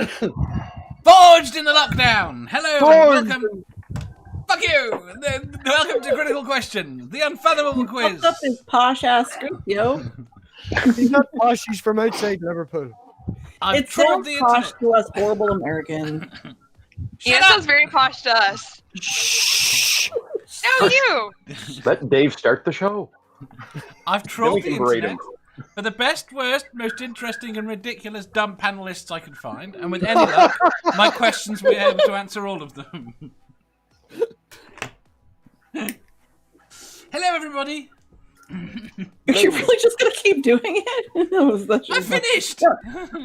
Forged in the lockdown. Hello, Forged. and welcome. Fuck you. Welcome to Critical Questions, the Unfathomable quiz. Fucked up his posh ass script, yo. He's not posh. He's from outside Liverpool. I've It trawled sounds the posh internet. to us horrible Americans. Yeah, it sounds very posh to us. Shh. No, you. Let Dave start the show. I've Then we trawled the can berate internet him. for the best, worst, most interesting and ridiculous dumb panelists I could find, and with any luck, my questions will be able to answer all of them. Hello, everybody. Are you really just gonna keep doing it? I finished.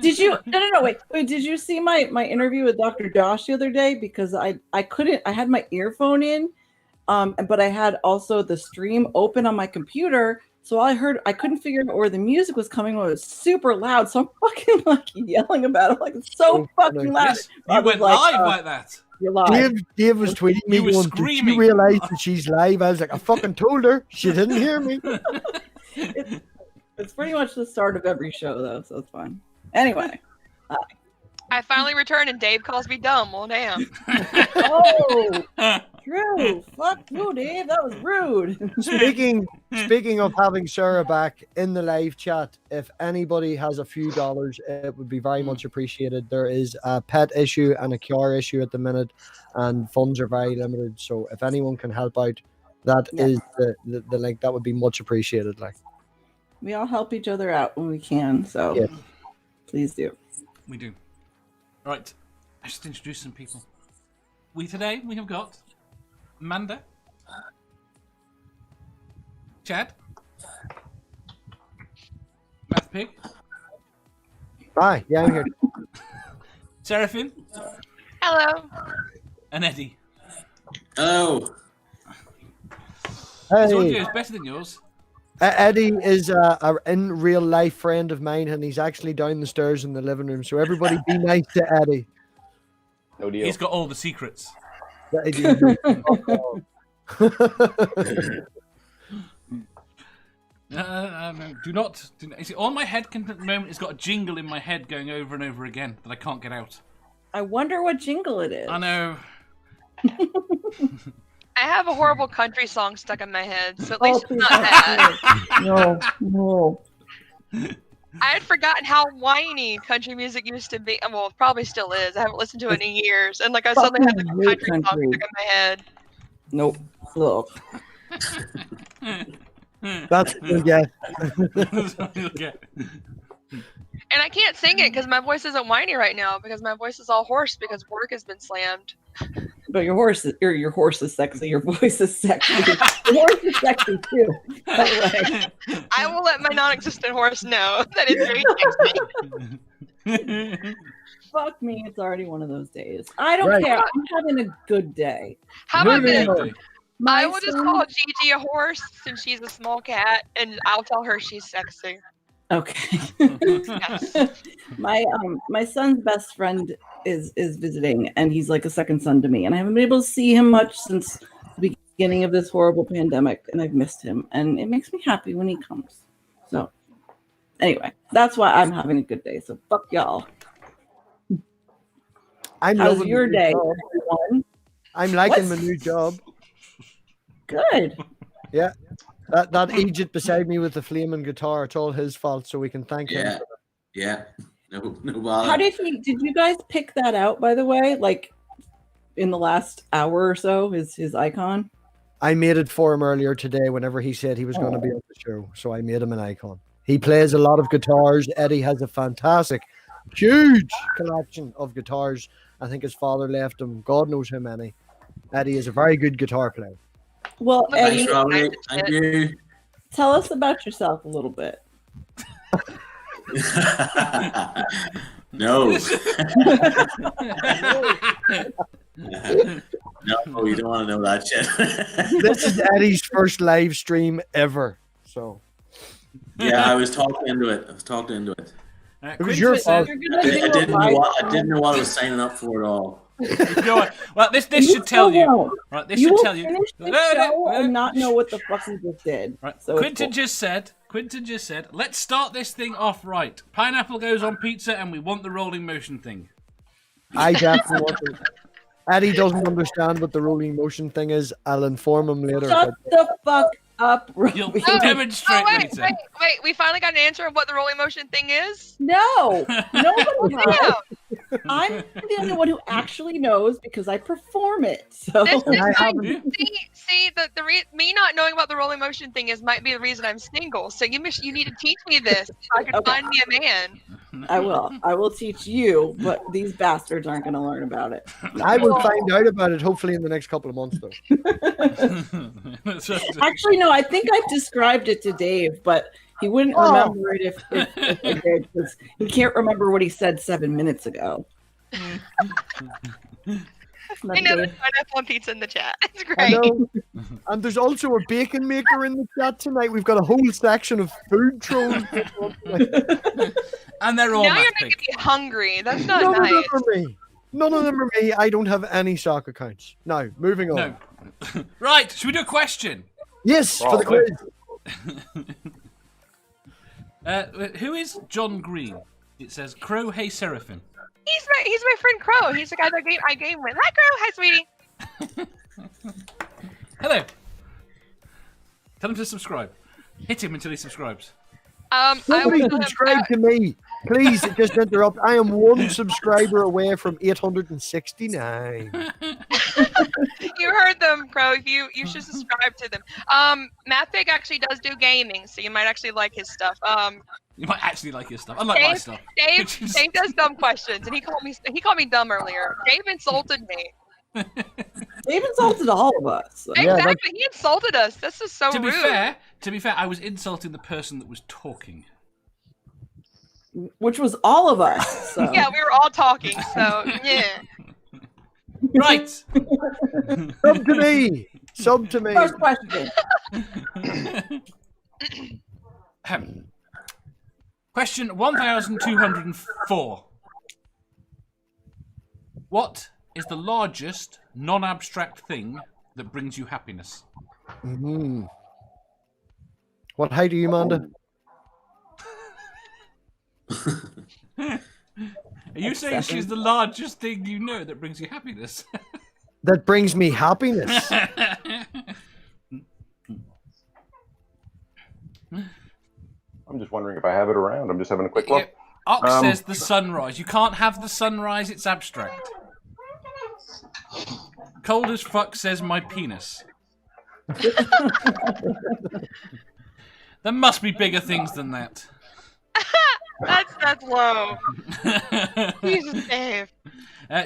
Did you? No. Wait. Did you see my interview with Dr. Josh the other day? Because I couldn't. I had my earphone in, but I had also the stream open on my computer. So I couldn't figure out where the music was coming. It was super loud. So I'm fucking like yelling about it. Like it's so fucking loud. Yes, you went live like that. You're live. Dave was tweeting me You were going, did screaming. you realise that she's live? I was like, I fucking told her. She didn't hear me. It's pretty much the start of every show, though, so it's fine. Anyway. I finally returned and Dave calls me dumb. Well, damn. Oh, true. Fuck you, Dave. That was rude. Speaking of having Sarah back in the live chat, if anybody has a few dollars, it would be very much appreciated. There is a pet issue and a cure issue at the minute, and funds are very limited. So if anyone can help out, that is the link. That would be much appreciated. Like, We all help each other out when we can, so Yeah. please do. We do. Right, I just introduced some people. Today we have got Amanda, Chad, MathPig, hi, yeah, I'm here. Seraphim, Hello. and Eddie. Hello. His audio Hey, is better than yours. Eddie is a in real life friend of mine, and he's actually down the stairs in the living room. So everybody, be nice to Eddie. No deal. He's got all the secrets. Do not. You see, all my head can at the moment has got a jingle in my head going over and over again that I can't get out. I wonder what jingle it is. I know. I have a horrible country song stuck in my head, so at Oh, least it's please not don't. bad. No. I had forgotten how whiny country music used to be. Well, it probably still is. I haven't listened to it in years, and like I suddenly had like Fucking a country hate song country. stuck in my head. Nope. Look. That's yeah. Okay. And I can't sing it because my voice isn't whiny right now because my voice is all hoarse because work has been slammed. But your horse is sexy. Your voice is sexy. Your horse is sexy too. By the way. I will let my non-existent horse know that it's very sexy. Fuck me, it's already one of those days. I don't Right. care. I'm having a good day. How about Moving this? on. My I will just son- call Gigi a horse since she's a small cat, and I'll tell her she's sexy. Okay. Yes. My son's best friend is visiting, and he's like a second son to me. And I haven't been able to see him much since the beginning of this horrible pandemic, and I've missed him. And it makes me happy when he comes. So anyway, that's why I'm having a good day. So fuck y'all. I'm How's loving your the new day, job. everyone? I'm liking What? my new job. Good. Yeah. That Egypt beside me with the flaming guitar, it's all his fault, so we can thank him. Yeah. Yeah. No bother. How did you guys pick that out, by the way? Like in the last hour or so, his icon? I made it for him earlier today whenever he said he was going to be on the show, so I made him an icon. He plays a lot of guitars. Eddie has a fantastic, huge collection of guitars. I think his father left him. God knows how many. Eddie is a very good guitar player. Well, Thanks, Eddie, Thanks, Robert. Thank you. tell us about yourself a little bit. No. No, you don't want to know that shit. This is Eddie's first live stream ever. So Yeah, I was talked into it. it was your fault. You're I gonna do a didn't know live what I didn't know what I was signing up for at all. You know what? Well, this You should tell still you. won't. Right, this You should will tell you. finish the show and not know what the fuck you just did. Right. So Quentin just said, let's start this thing off right. Pineapple goes on pizza and we want the rolling motion thing. I definitely want to. Eddie doesn't understand what the rolling motion thing is. I'll inform him later. Shut the fuck up, You'll Robbie. demonstrate wait, later. wait. We finally got an answer of what the rolling motion thing is? No, nobody knows. Yeah. I'm the only one who actually knows because I perform it. So This I might, haven't- see me not knowing about the rolling motion thing might be the reason I'm single. So you need to teach me this so I can Okay. find me a man. I will teach you, but these bastards aren't going to learn about it. I will find out about it hopefully in the next couple of months, though. Actually, no, I think I've described it to Dave, but he wouldn't remember it if I did, because he can't remember what he said 7 minutes ago. I know there's pineapple on pizza in the chat. It's I great. know. And there's also a bacon maker in the chat tonight. We've got a whole section of food trolls. And they're all Now you're MathPig. making me hungry. That's not None of nice. them are me. None of them are me. I don't have any stock accounts. Now, moving on. No. Right, should we do a question? Yes, for the Probably. quiz. Who is John Green? It says, Crow, hey, Seraphim. He's my friend Crow. He's the guy that I game with. Hi Crow. Hi sweetie. Hello. Tell him to subscribe. Hit him until he subscribes. I Somebody was subscribe to me. Please, just interrupt. I am one subscriber away from 869. You heard them, Crow. You should subscribe to them. MathPig actually does do gaming, so you might actually like his stuff. You might actually like his stuff. Unlike my stuff. Dave does dumb questions, and he called me dumb earlier. Dave insulted me. They've insulted all of us. Yeah, Exactly, he insulted us. This is so To be rude. fair, I was insulting the person that was talking. Which was all of us. So. Yeah, we were all talking, so yeah. Right. Sub to me. Sub to me. First question. Question 1204. What is the largest non-abstract thing that brings you happiness? Mhm. What height are you, Amanda? Are you saying she's the largest thing you know that brings you happiness? That brings me happiness. I'm just wondering if I have it around. I'm just having a quick look. Ox says the sunrise. You can't have the sunrise, it's abstract. Cold as fuck says my penis. There must be bigger things than that. That's low. Jesus, Dave.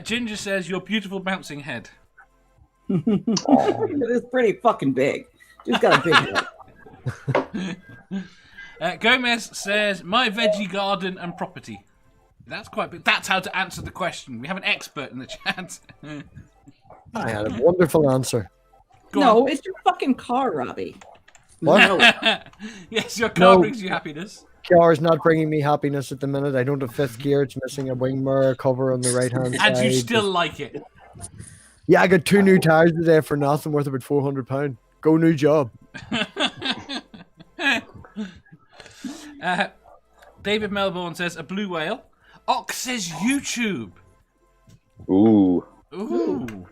Ginger says your beautiful bouncing head. It is pretty fucking big. She's got a big head. Gomez says my veggie garden and property. That's quite big. That's how to answer the question. We have an expert in the chat. I had a wonderful answer. Go No, it's your fucking car, Robbie. What? No. Yes, your car No. brings you happiness. Car is not bringing me happiness at the minute. I don't have fifth gear. It's missing a wing mirror cover on the right hand side. And you still like it. Yeah, I got 2 new tires today for nothing, worth about £400. Go new job. David Melbourne says a blue whale. Ox says YouTube. Ooh. Ooh.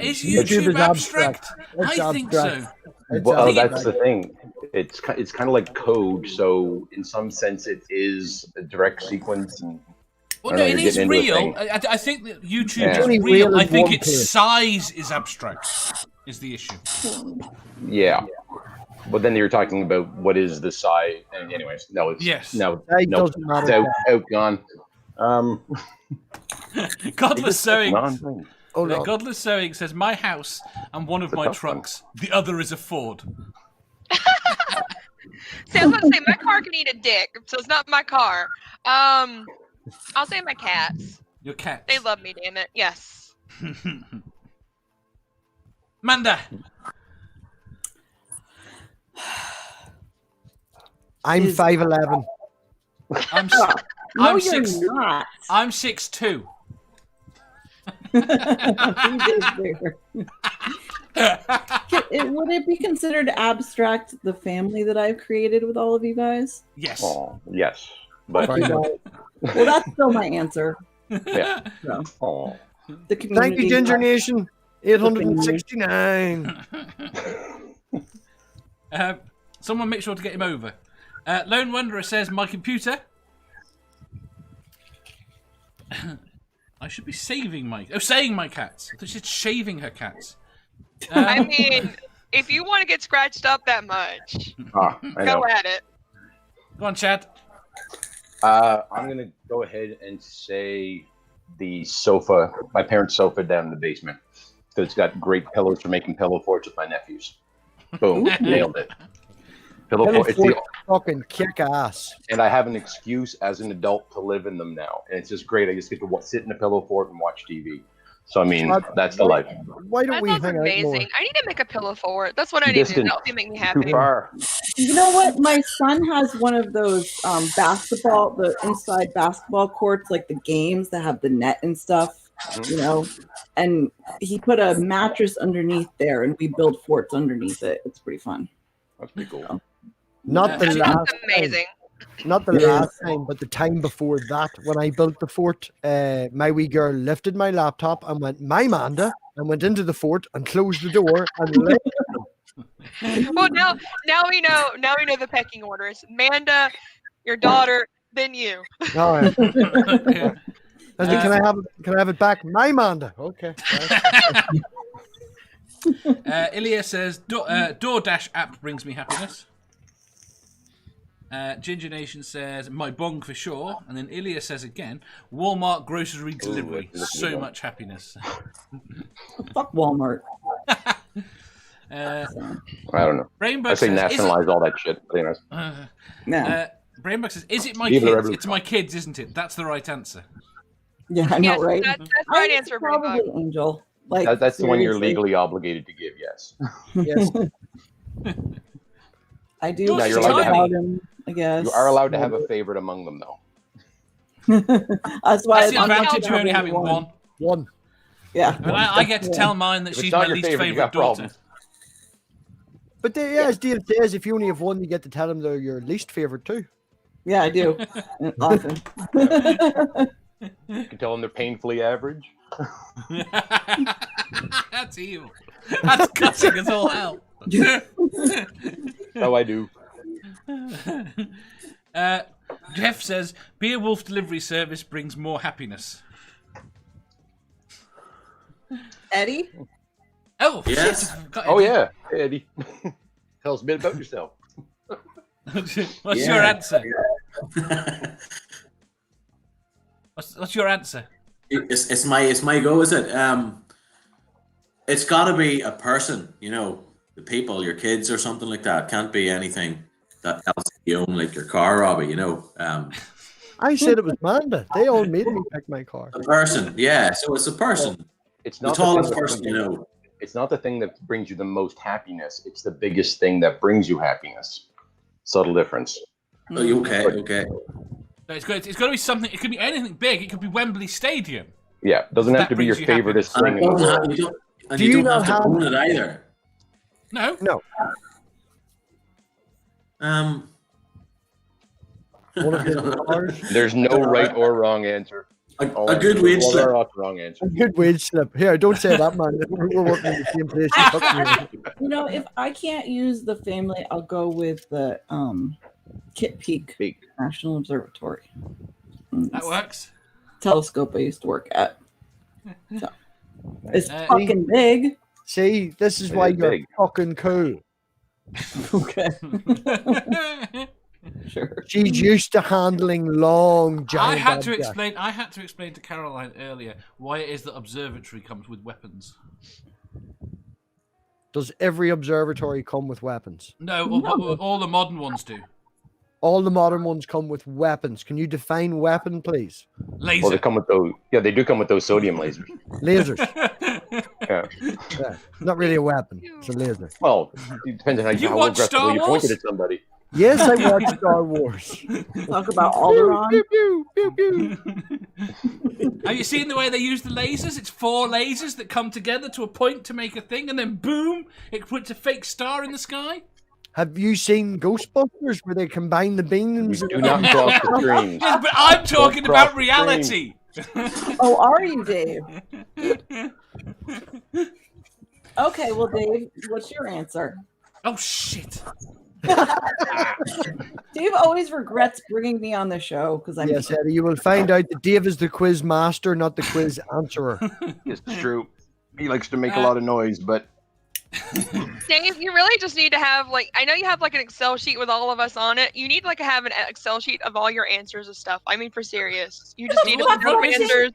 Is YouTube YouTube is abstract? It's I think so. abstract. It's Well, abstract. that's the thing. It's kind of like code, so in some sense it is a direct sequence. And Well, I no, don't it know, you're is getting into a real. thing. I think that YouTube Yeah. is Only real. real I is think one its place. size is abstract. Is the issue? yeah. But then you're talking about what is the size. And anyways, no, it's Yes. no, It no, doesn't matter. it's out, gone. Godless Sewing. Non-thing. Oh, no. Godless Sewing says my house and one of It's a my tough one. trucks. The other is a Ford. See, I was about to say my car can eat a dick, so it's not my car. I'll say my cats. Your cat. They love me, damn it. Yes. Manda. I'm Is- 5'11". I'm No, I'm you're 6. not. I'm 6'2". Would it be considered abstract, the family that I've created with all of you guys? Yes. Oh, yes. But Right. Well, that's still my answer. yeah. So. Oh. The community. Thank you, Ginger Nation. 869. Someone make sure to get him over. Lone Wanderer says, my computer. I should be saying my cats. I thought she said shaving her cats. I mean, if you want to get scratched up that much, I know. go at it. Go on, Chad. I'm going to go ahead and say the sofa, my parents' sofa down in the basement. Because it's got great pillows for making pillow forts with my nephews. Boom, nailed it. Pillow fort, fucking kick ass. and I have an excuse as an adult to live in them now. And it's just great. I just get to sit in a pillow fort and watch TV. So, I mean, that's the life. Why don't That we sounds hang out more? amazing. I need to make a pillow fort. That's what I need to do. That'll make me happy. Too far. You know what? My son has one of those the inside basketball courts, like the games that have the net and stuff, you know. And he put a mattress underneath there, and we build forts underneath it. It's pretty fun. That's pretty cool. Not the That last sounds amazing. Not the last time, but the time before that, when I built the fort, my wee girl lifted my laptop and went, "My Manda," and went into the fort and closed the door and left. Well, now we know the pecking orders. Manda, your daughter, then you. Oh, yeah. I said, can I have it back? My Manda. Okay. Ilya says, DoorDash app brings me happiness. Ginger Nation says, my bong for sure. And then Ilya says again, Walmart grocery delivery. So much happiness. Fuck Walmart. I don't know. Rainbow I say says, nationalize all that shit. But anyways. Rainbow says, is it my Leave it kids? everywhere. It's my kids, isn't it? That's the right answer. Yeah, I know, Yes, right? that's the right answer, Probably Rainbow. Angel. Like That's the one you're seriously. legally obligated to give, yes. Yes. I do. Now you're allowed to have- about him, I guess. You are allowed to have a favorite among them, though. That's why That's the I'm advantage not of only having one. One. Yeah. And I get to tell mine that If it's she's not my your least favorite, you favourite got daughter. problems. But as Dave says, if you only have one, you get to tell them they're your least favorite too. Yeah, I do. Often. You can tell them they're painfully average. That's evil. That's cussing as all hell. Oh, I do. Jeff says, Beowulf delivery service brings more happiness. Eddie? Oh, Yes. shit. Got Oh, Eddie. yeah. Hey, Eddie. Tell us a bit about yourself. What's your answer? What's your answer? It's my go, is it? It's got to be a person, you know, the people, your kids or something like that. Can't be anything that else you own, like your car, Robbie. You know, I said it was Manda. They all made me pick my car. a person. Yeah, so it's a person. It's The not tallest thing that person, you brings know. It's not the thing that brings you the most happiness. It's the biggest thing that brings you happiness. Subtle difference. Oh, you okay. No, it's got to be something. It could be anything big. It could be Wembley Stadium. Yeah, doesn't have That to be your brings you happiness. favoriteest thing in the world. And Do you you don't not have to have- own it either. No. No. One of your cars. There's no right or wrong answer. A good wage All slip. are wrong answer. A good wage slip. Here, don't say that, man. We're working in the same place. You took me. You know, if I can't use the family, I'll go with the Kit Peak Peak. National Observatory. That works. Telescope I used to work at. So, it's Uh, fucking big. See, this is It why is you're big. fucking cool. Okay, sure. She's used to handling long, giant I had to objects. explain. I had to explain to Caroline earlier why it is that observatory comes with weapons. Does every observatory come with weapons? No, all the modern ones do. All the modern ones come with weapons. Can you define weapon, please? Laser. Well, they come with those. Yeah, they do come with those sodium lasers. Lasers. Yeah. Yeah. Not really a weapon. It's a laser. Well, it depends on You how watch Star aggressively you Wars? pointed at somebody. Yes, I watched Star Wars. Talk about Alderaan. Pew, pew, pew, pew. Have you seen the way they use the lasers? It's 4 lasers that come together to a point to make a thing, and then boom, it puts a fake star in the sky. Have you seen Ghostbusters where they combine the beams? Do not cross the streams. Yes, but I'm talking cross about the reality. Oh, are you, Dave? Okay, well, Dave, what's your answer? Oh shit! Dave always regrets bringing me on the show because I'm. Yes, Eddie, you will find out that Dave is the quiz master, not the quiz answerer. It's true. He likes to make a lot of noise, but Dave, you really just need to have like I know you have like an Excel sheet with all of us on it. You need like to have an Excel sheet of all your answers and stuff. I mean, for serious. You just need to put your answers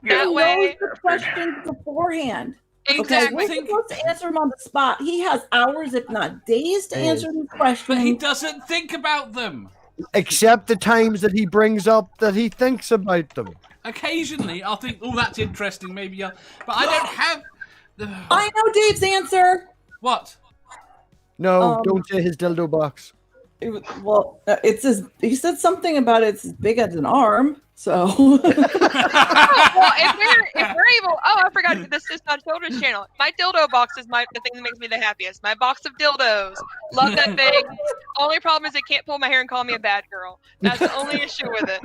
that He way. knows the questions beforehand. Okay, Exactly. we're supposed to answer him on the spot. He has hours, if not days, to answer these questions. But he doesn't think about them. Except the times that he brings up that he thinks about them. Occasionally, I'll think, "Oh, that's interesting. Maybe I'll." But I don't have. I know Dave's answer. What? No, don't say his dildo box. It's as he said something about it's as big as an arm. So. Well, if we're able, I forgot this is not children's channel. My dildo box is the thing that makes me the happiest. My box of dildos, love that thing. Only problem is it can't pull my hair and call me a bad girl. That's the only issue with it.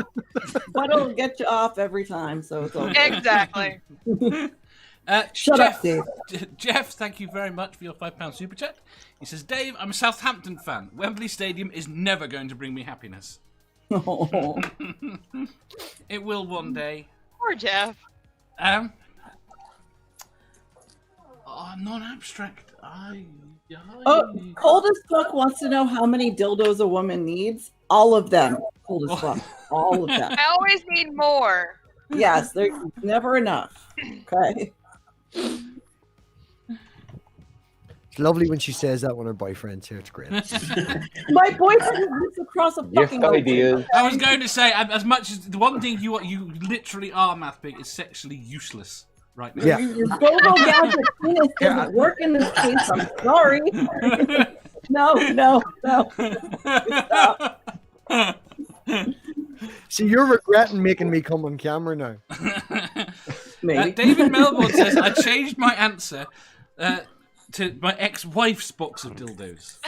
But it'll get you off every time, so it's okay. Exactly. Shut up, Dave. Jeff, thank you very much for your £5 super chat. He says, Dave, I'm a Southampton fan. Wembley Stadium is never going to bring me happiness. Oh. It will one day. Poor Jeff. Non-abstract. Cold as fuck wants to know how many dildos a woman needs. All of them. Cold as fuck. All of them. I always need more. Yes, there's never enough. Okay. It's lovely when she says that when her boyfriend's here. It's great. My boyfriend lives across a fucking ideas. I was going to say, as much as the one thing you literally are, MathPig, is sexually useless right now. Yeah. Your go-go gadget penis doesn't work in this case. I'm sorry. No. Stop. See, you're regretting making me come on camera now. Maybe. David Melbourne says, I changed my answer to my ex-wife's box of dildos.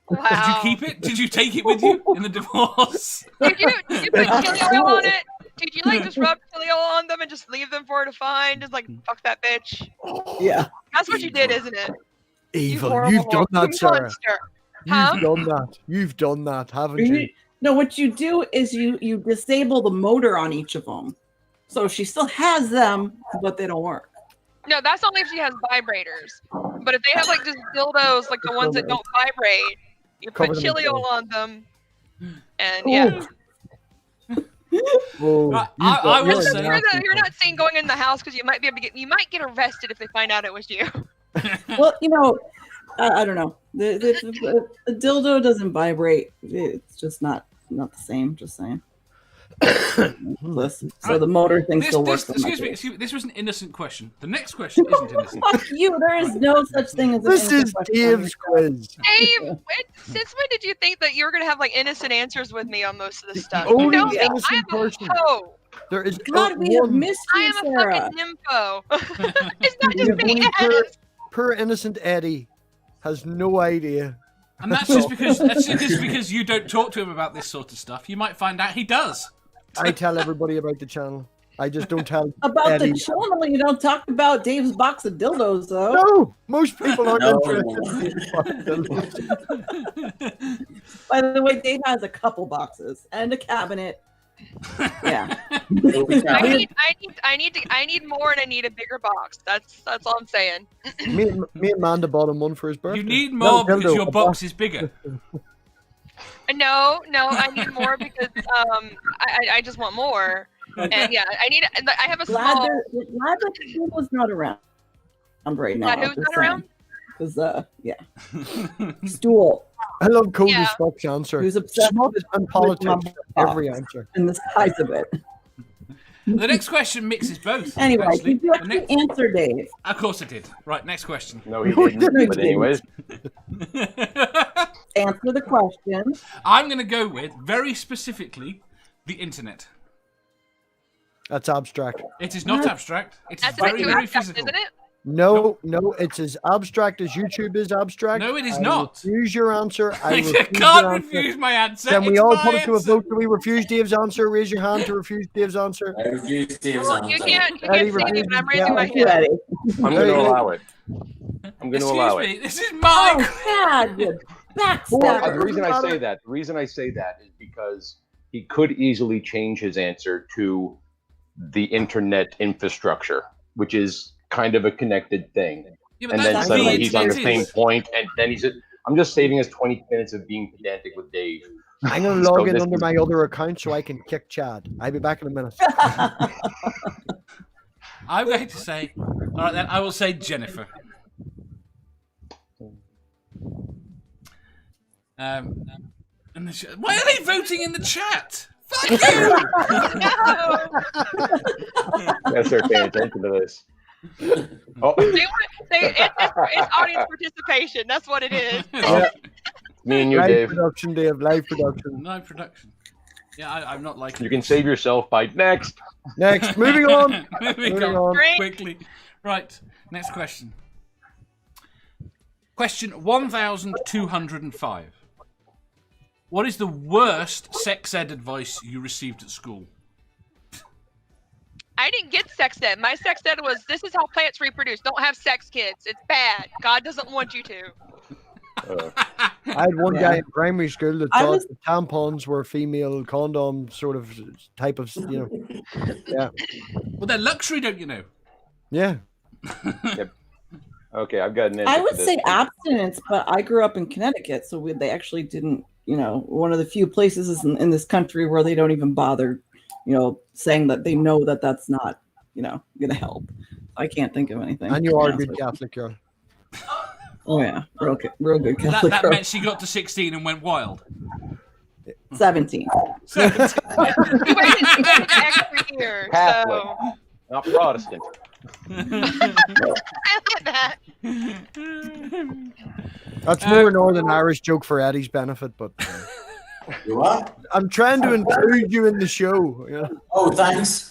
Wow. Did you keep it? Did you take it with you in the divorce? Did you put chili oil on it? Did you like just rub chili oil on them and just leave them for her to find? Just like, fuck that bitch. Yeah. That's what you did, isn't it? Evil. horrible You've done that, Sarah. monster. Huh? You've done that, haven't you? No, what you do is you disable the motor on each of them. So she still has them, but they don't work. No, that's only if she has vibrators. But if they have like just dildos, like the ones that don't vibrate, you Cover put them chili in oil on them. And yeah. Whoa, Right, I will say- You're not saying going in the house because you might be able to you might get arrested if they find out it was you. Well, I don't know. The dildo doesn't vibrate. It's just not the same. Just saying. Listen, so the motor thing still works. Excuse me. This was an innocent question. The next question isn't innocent. Fuck you. There is no such thing as. This is Dave's quiz. Dave, since when did you think that you were gonna have like innocent answers with me on most of this stuff? Only You know the me. innocent I'm a person. hoe. There is God, we have missed I you, am a Sarah. fucking nympho. It's not just Yeah, me. only Ed. poor innocent Eddie has no idea. And that's just because you don't talk to him about this sort of stuff. You might find out he does. I tell everybody about the channel. I just don't tell About Eddie. the channel, you don't talk about Dave's box of dildos, though. No, most people aren't No. interested. By the way, Dave has a couple boxes and a cabinet. Yeah. I need more and I need a bigger box. That's all I'm saying. me and Amanda bought him one for his birthday. You need more No, because dildo, your a box is bigger. No, I need more because I just want more. And yeah, I have a Glad small. that he was not around right now. Glad who's not around? Because, yeah. Stool. I love cold Yeah. as fuck's answer. Who's obsessed Smut and politics my for every answer. And the size of it. The next question mixes both. Anyway, actually. did you The actually next- answer, Dave? Of course I did. Right, next question. No, he No, he didn't. didn't. But anyways, Answer the question. I'm going to go with, very specifically, the internet. That's abstract. It is not abstract. It is That's a bit very, too very abstract, physical. isn't it? No, it's as abstract as YouTube is abstract. No, it is I not. Refuse your answer. I I refuse your can't answer. refuse my answer. Can we It's all my put it to a answer. vote? Do we refuse Dave's answer? Raise your hand to refuse Dave's answer. I refuse Dave's Well, you answer. can't Eddie say it, but I'm raising yeah, my Thank you, hand. Eddie. I'm going to allow it. I'm going to allow Excuse it. me. This is my. Oh, God, you The backstabber. reason I say that is because he could easily change his answer to the internet infrastructure, which is kind of a connected thing. Yeah, but And then that's suddenly the he's on the internet same is. point, and then he's. I'm just saving us 20 minutes of being pedantic with Dave. I'm going to So log in this under is- my other account so I can kick Chad. I'll be back in a minute. I'm going to say. All right, then I will say Jennifer. In the why are they voting in the chat? Fuck you! Gotta start paying attention to this. Oh, It's audience participation. That's what it is. Yeah. me and you, Live Dave. production, Dave. Live production. No production. Yeah, I'm not liking. You can save yourself by next. Next, moving on. Moving Moving on on. Great. quickly. Right, next question. Question 1205. What is the worst sex ed advice you received at school? I didn't get sex ed. My sex ed was, this is how plants reproduce. Don't have sex, kids. It's bad. God doesn't want you to. I had one guy in primary school that I thought was- that tampons were female condom sort of type of, yeah. Well, they're luxury, don't you know? Yeah. Okay, I've got an answer. I for would this. say abstinence, but I grew up in Connecticut, so they actually didn't, one of the few places in this country where they don't even bother, saying that they know that that's not, going to help. I can't think of anything. And you to be are a honest good with you. Catholic girl. Oh yeah, real good That, Catholic that girl. meant she got to 16 and went wild. 17. We waited 2 extra years. Catholic. So Not Protestant. I like that. That's more Northern Irish joke for Eddie's benefit, but You what? I'm trying to include you in the show. Yeah. Oh, thanks.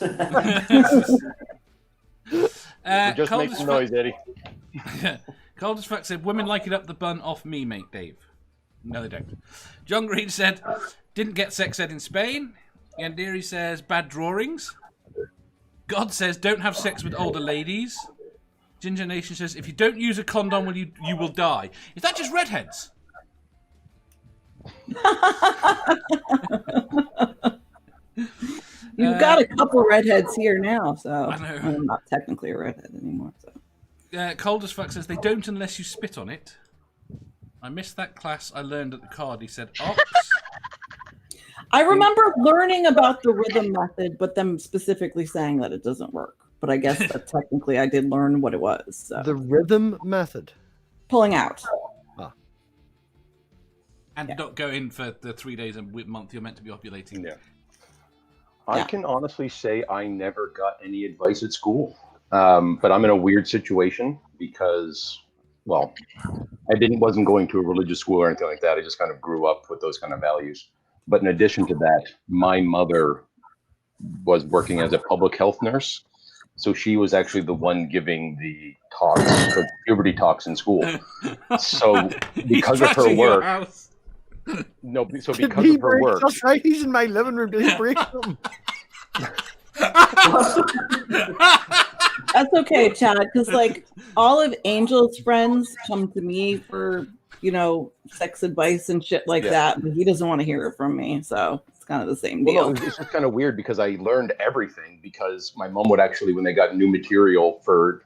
Just Cold make as some fuck- noise, Eddie. Cold as fuck said, women like it up the bun off me, mate, Dave. No, they don't. John Green said, didn't get sex ed in Spain. Yandiri says, bad drawings. God says, don't have sex with older ladies. Ginger Nation says, if you don't use a condom, you will die. Is that just redheads? You've got a couple redheads here now, so I know. I'm not technically a redhead anymore. So Cold as fuck says, they don't unless you spit on it. I missed that class I learned at the card. He said, ops. I remember learning about the rhythm method, but them specifically saying that it doesn't work. But I guess that technically I did learn what it was. So. The rhythm method. Pulling out. And not go in for the 3 days a month you're meant to be ovulating. Yeah. I Yeah. can honestly say I never got any advice at school. But I'm in a weird situation because, well, I wasn't going to a religious school or anything like that. I just kind of grew up with those kind of values. But in addition to that, my mother was working as a public health nurse. So she was actually the one giving the talks, the puberty talks in school. So because of her work, no, so Did because he of her break? work, That's right. He's in my living room. Did he break something? That's okay, Chad, because like all of Angel's friends come to me for, sex advice and shit like Yeah. that, but he doesn't want to hear it from me. So it's kind of the same well, deal. no, it's just kind of weird because I learned everything because my mom would actually, when they got new material for,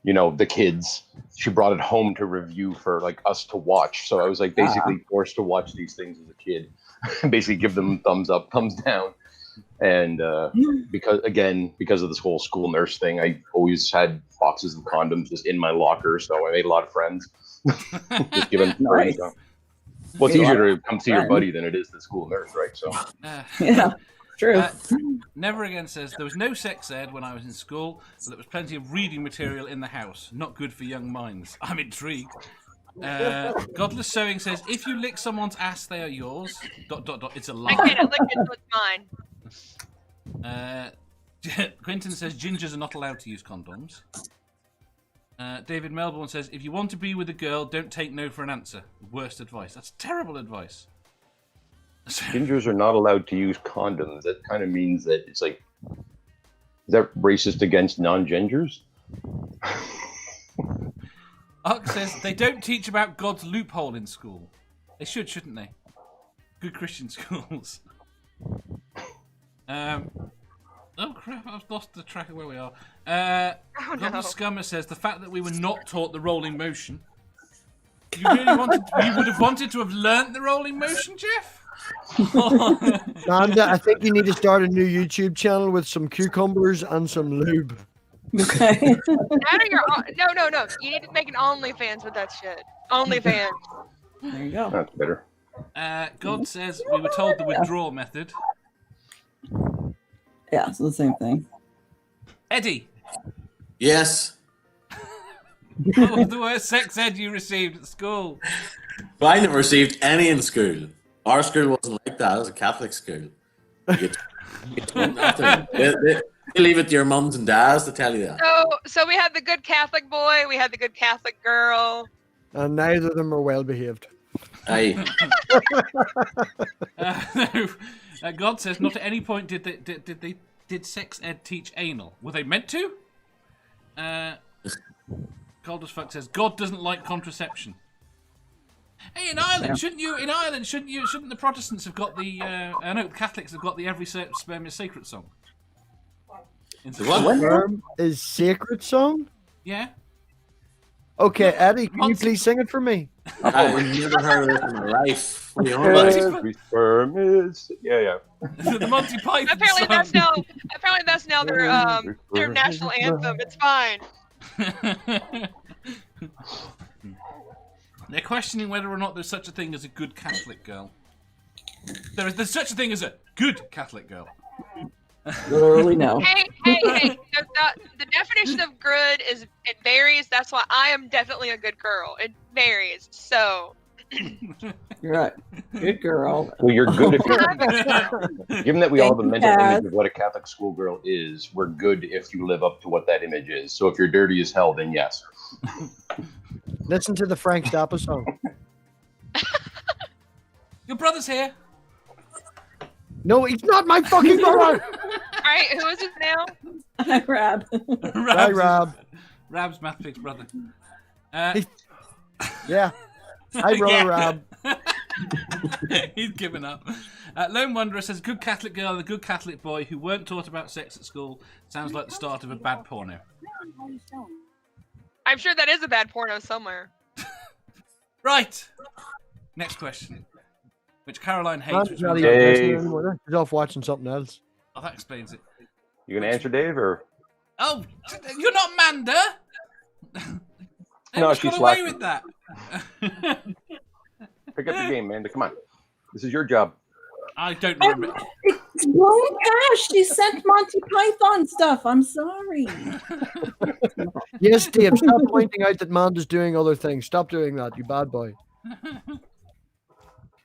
the kids, she brought it home to review for like us to watch. So I was like basically forced to watch these things as a kid, basically give them thumbs up, thumbs down. And because of this whole school nurse thing, I always had boxes of condoms just in my locker. So I made a lot of friends. Just giving Nice. Well, it's Made a lot easier to come see your friends. buddy than it is the school nurse, right? So Yeah, true. Never Again says, there was no sex ed when I was in school, but there was plenty of reading material in the house. Not good for young minds. I'm intrigued. Godless Sewing says, if you lick someone's ass, they are yours. ... It's a I lie. can't lick it, so it's mine. Quentin says, gingers are not allowed to use condoms. David Melbourne says, if you want to be with a girl, don't take no for an answer. Worst advice. That's terrible advice. Gingers are not allowed to use condoms. That kind of means that it's like, is that racist against non-gingers? Ark says, they don't teach about God's loophole in school. They should, shouldn't they? Good Christian schools. Oh crap, I've lost the track of where we are. Gobble Scummer says, the fact that we were not taught the rolling motion. You would have wanted to have learnt the rolling motion, Jeff? Nanda, I think you need to start a new YouTube channel with some cucumbers and some lube. Okay. No. You need to make an OnlyFans with that shit. OnlyFans. There you go. That's better. God says, we were told the withdrawal method. Yeah, so the same thing. Eddie. Yes. What was the worst sex ed you received at school? Well, I never received any in school. Our school wasn't like that. It was a Catholic school. You get nothing. They leave it to your mums and dads to tell you that. So we had the good Catholic boy, we had the good Catholic girl. And neither of them are well behaved. Aye. God says, not at any point did sex ed teach anal. Were they meant to? Cold as fuck says, God doesn't like contraception. Hey, in Ireland, shouldn't the Protestants have got the? I know the Catholics have got the "Every Sperm is Sacred" song. The what? Sperm is sacred song? Yeah. Okay, Eddie, can you please sing it for me? I've never heard of it in my life. What are you on about? Every sperm is... Yeah. The Monty Python Apparently song. that's now their national anthem. It's fine. They're questioning whether or not there's such a thing as a good Catholic girl. There's such a thing as a good Catholic girl. Literally no. Hey. The definition of good is it varies. That's why I am definitely a good girl. It varies. So. You're right. Good girl. Well, you're good if you're... Given that we all have a mental image of what a Catholic schoolgirl is, we're good if you live up to what that image is. So if you're dirty as hell, then yes. Listen to the Frank Zappa song. Your brother's here. No, he's not my fucking brother. All right, who is it now? Rab. Hi, Rob. Rab's MathPig's brother. Yeah. Hi, brother Yeah. Rob. He's given up. Lone Wanderer says, good Catholic girl and a good Catholic boy who weren't taught about sex at school. Sounds like the start of a bad porno. I'm sure that is a bad porno somewhere. Right. Next question. Which Caroline hates. Which Not means even Dave. listening anymore. He's off watching something else. oh, that explains it. You gonna answer, Dave, or... Oh, you're not Manda. No, She's she's got away slacking. with that. Pick up your game, Amanda. Come on. This is your job. I don't remember. It's blown past. She sent Monty Python stuff. I'm sorry. Yes, Dave, stop pointing out that Manda's doing other things. Stop doing that, you bad boy.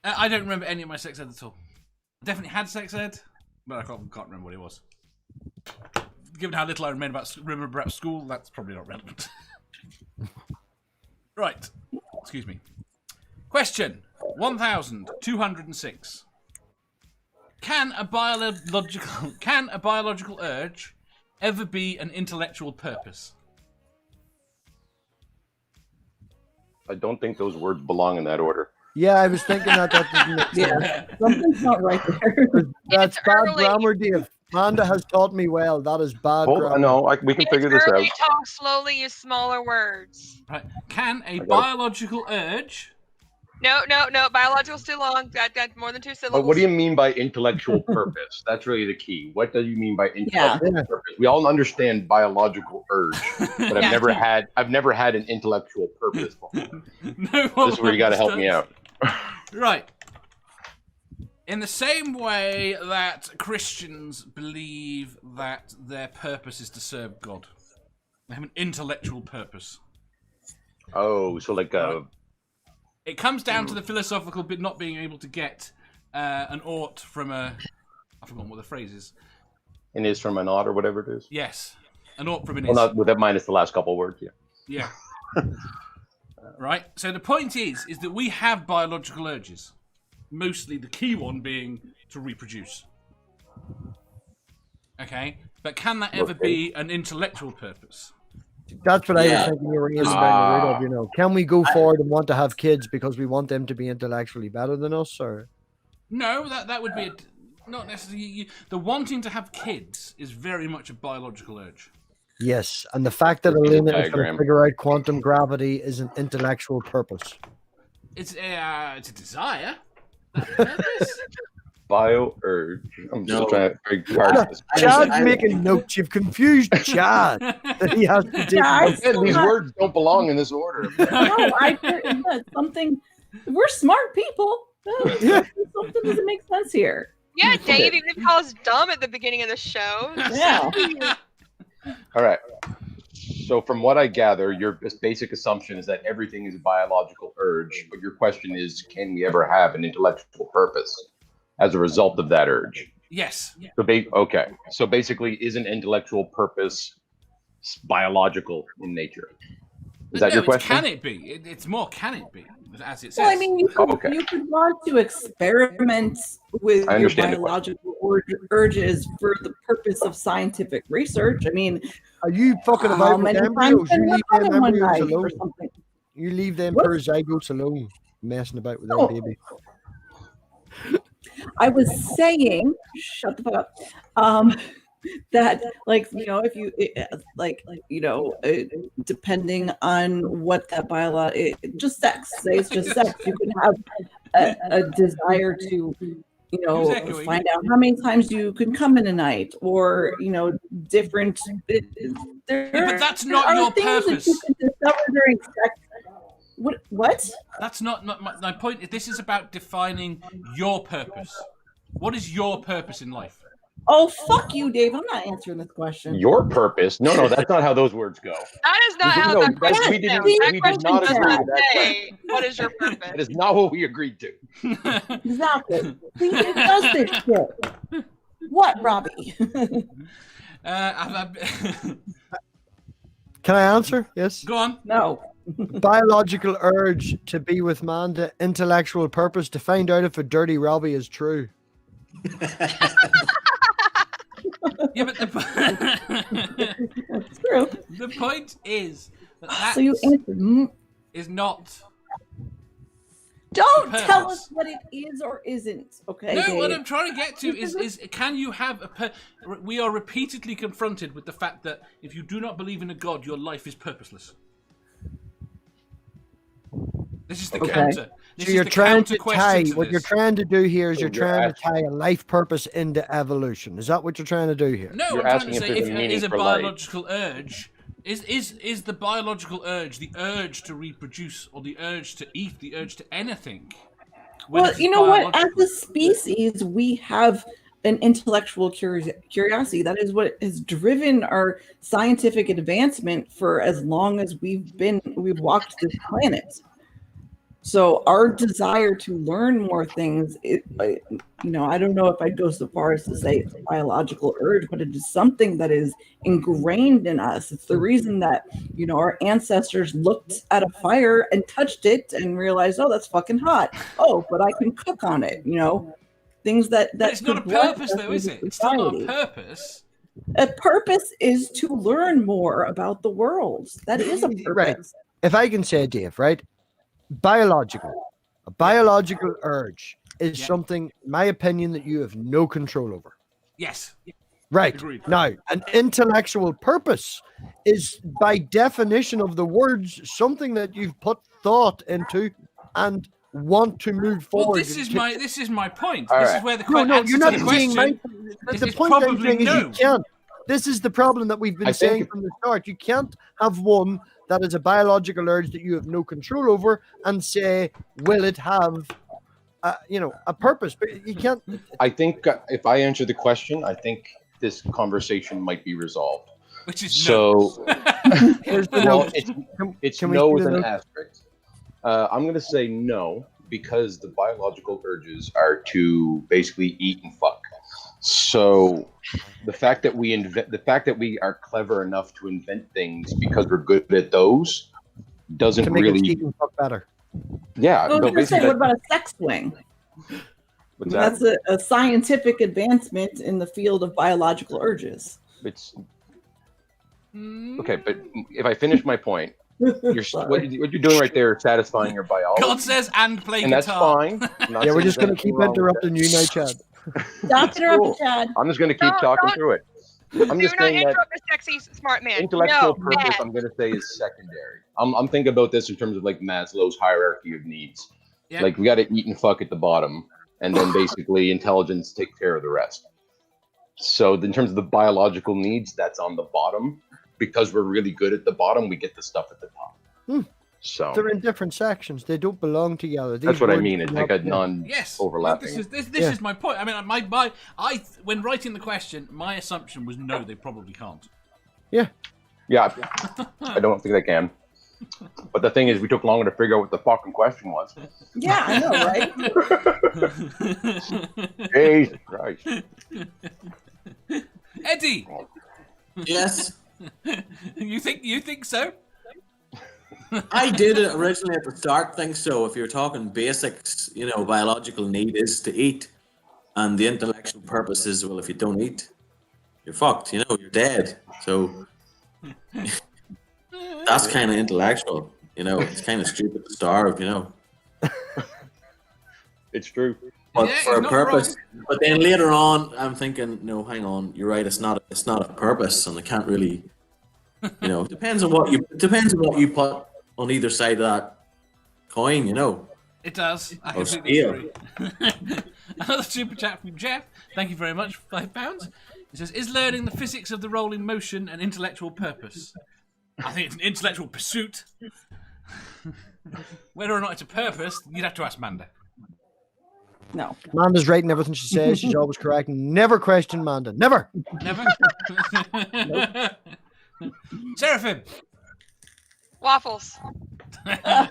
I don't remember any of my sex ed at all. I definitely had sex ed, but I can't remember what it was. Given how little I remember about school, that's probably not relevant. Right. Excuse me. Question 1206. Can a biological urge ever be an intellectual purpose? I don't think those words belong in that order. Yeah, I was thinking that didn't make sense. Yeah, something's not right there. That's It's bad early. grammar, Dave. Manda has taught me well. That is bad grammar. No, we can figure this out. Early, talk slowly, use smaller words. Right. Can a got it. biological urge... No. Biological's too long. Got more than two syllables. But what do you mean by intellectual purpose? That's really the key. What do you mean by intellectual Yeah. purpose? We all understand biological urge, but I've Yeah. never had an intellectual purpose before. No This is where you got to help me out. Right. In the same way that Christians believe that their purpose is to serve God, they have an intellectual purpose. Oh, so like It comes down to the philosophical bit not being able to get an ought from a... I've forgotten what the phrase is. an is from an odd or whatever it is. Yes. An ought from an Well, is. not with that minus the last couple words. Yeah. Yeah. Right. So the point is that we have biological urges. Mostly the key one being to reproduce. Okay? But can that ever be an intellectual purpose? That's what I was Yeah. thinking you were aiming down the road of, you know. Can we go forward and want to have kids because we want them to be intellectually better than us, or? No, that would be not necessarily. The wanting to have kids is very much a biological urge. Yes, and the fact that Elena is going to diagram. figure out quantum gravity is an intellectual purpose. It's a desire. That's a purpose. Bio urge. I'm still No. trying to figure out this. Chad's making notes. You've confused Chad. He has to take notes. Again, these words don't belong in this order. No, it's something. We're smart people. Yeah. Something doesn't make sense here. Yeah, Dave, you didn't call us dumb at the beginning of the show. Yeah. All right. So from what I gather, your basic assumption is that everything is a biological urge, but your question is, can we ever have an intellectual purpose as a result of that urge? Yes. So okay. So basically, is an intellectual purpose biological in nature? Is that your question? Can it be? It's more, can it be? As it says. Well, I mean, you could, Okay. you could want to experiment with I your understand your biological urges for the purpose of scientific research. I mean, Are you fucking how about with many times embryos? can You we leave run them in one embryos night alone. or something? You leave them What? per zygotes alone, messing about with their Oh. baby. I was saying, shut the fuck up. That, like, you know, if you depending on what that just sex, say it's just sex, you can have a desire to, you know, Exactly. find out how many times you can come in a night, or, you know, different. Yeah, but that's not your purpose. That you can discover during sex. What? That's not my point. This is about defining your purpose. What is your purpose in life? Oh, fuck you, Dave. I'm not answering this question. Your purpose? No, that's not how those words go. That is not how No, that question we did sounds. not That agree question to does that not question. say, what is your purpose? That is not what we agreed to. Exactly. See, it does this shit. What, Robbie? Can I answer? Yes. Go on. No. Biological urge to be with Manda, intellectual purpose to find out if a dirty Robbie is true. Yeah, but That's true. the point is that So you answered. is not. Don't The tell purpose. us what it is or isn't. Okay. No, what Dave? I'm trying to get to is can you have we are repeatedly confronted with the fact that if you do not believe in a god, your life is purposeless. This is the Okay. counter. This So is you're the trying counter to question tie, to what you're this. trying to do here is So you're you're trying to asking- tie a life purpose into evolution. Is that what you're trying to do here? No, You're I'm trying asking to if say there's if a it meaning is a for life. biological urge, is the biological urge the urge to reproduce or the urge to eat, the urge to anything? when Well, it's you know what? As biological? a species, we have an intellectual curiosity. That is what has driven our scientific advancement for as long as we've walked this planet. So our desire to learn more things, I don't know if I'd go so far as to say it's a biological urge, but it is something that is ingrained in us. It's the reason that, our ancestors looked at a fire and touched it and realized, oh, that's fucking hot. Oh, but I can cook on it, things that But it's not a could bless purpose, us though, as is a it? It's still not a society. purpose. A purpose is to learn more about the world. That is a purpose. Right. If I can say, Dave, right? A biological urge is Yeah. something, in my opinion, that you have no control over. Yes. Right. Agreed. Now, an intellectual purpose is, by definition of the words, something that you've put thought into and want to move Well, forward. this is my point. All This right. is where the No, answer you're to not the saying question. the is point I'm probably saying is no. you can't. This is the problem that we've been I think saying if- from the start. You can't have one that is a biological urge that you have no control over and say, will it have, a purpose? But you can't. I think if I answer the question, I think this conversation might be resolved. Which is So, Here's the well, note. it's Can we no see with the an note? asterisk. I'm going to say no because the biological urges are to basically eat and fuck. So the fact that we are clever enough to invent things because we're good at those doesn't To make really. it even fuck better. Yeah. I was no, going to say, basically what about a sex swing? what's that? That's a scientific advancement in the field of biological urges. It's okay, but if I finish my point, what Sorry. you're doing right there is satisfying your biology, God says and play and that's guitar. fine. I'm not Yeah, we're saying just going to there's keep anything wrong with interrupting you now, Chad. Stop interrupting, Chad. I'm just going to keep talking Don't- through it. I'm Do just not saying that interrupt a sexy smart man. intellectual No, purpose, bad. I'm going to say, is secondary. I'm thinking about this in terms of like Maslow's hierarchy of needs. Yeah. Like we got to eat and fuck at the bottom, and then basically intelligence take care of the rest. So in terms of the biological needs, that's on the bottom. Because we're really good at the bottom, we get the stuff at the top. So They're in different sections. They don't belong together. that's These what I words mean. It's do like not- a non Yes. overlapping. This Yeah. is my point. I mean, when writing the question, my assumption was no, they probably can't. Yeah, I don't think they can. But the thing is, we took longer to figure out what the fucking question was. Yeah, I know, right? Jesus Christ. Eddie, Yes, you think so? I did it originally at the start. Think so. If you're talking basics, biological need is to eat, and the intellectual purpose is, well, if you don't eat, you're fucked. You're dead. So that's kind of intellectual. It's kind of stupid to starve. It's true. But Yeah, for he's a not purpose. But then later on, I'm thinking, no, hang on, you're right. It's not a purpose, and I can't really. Depends on what you put on either side of that coin. It does. I Oh, completely steel. agree. Another super chat from Jeff. Thank you very much for £5. He says, "Is learning the physics of the rolling motion an intellectual purpose?" I think it's an intellectual pursuit. Whether or not it's a purpose, you'd have to ask Manda. No. Manda's right in everything she says. She's always correct. Never question Manda. Never. Never. Seraphim. Waffles.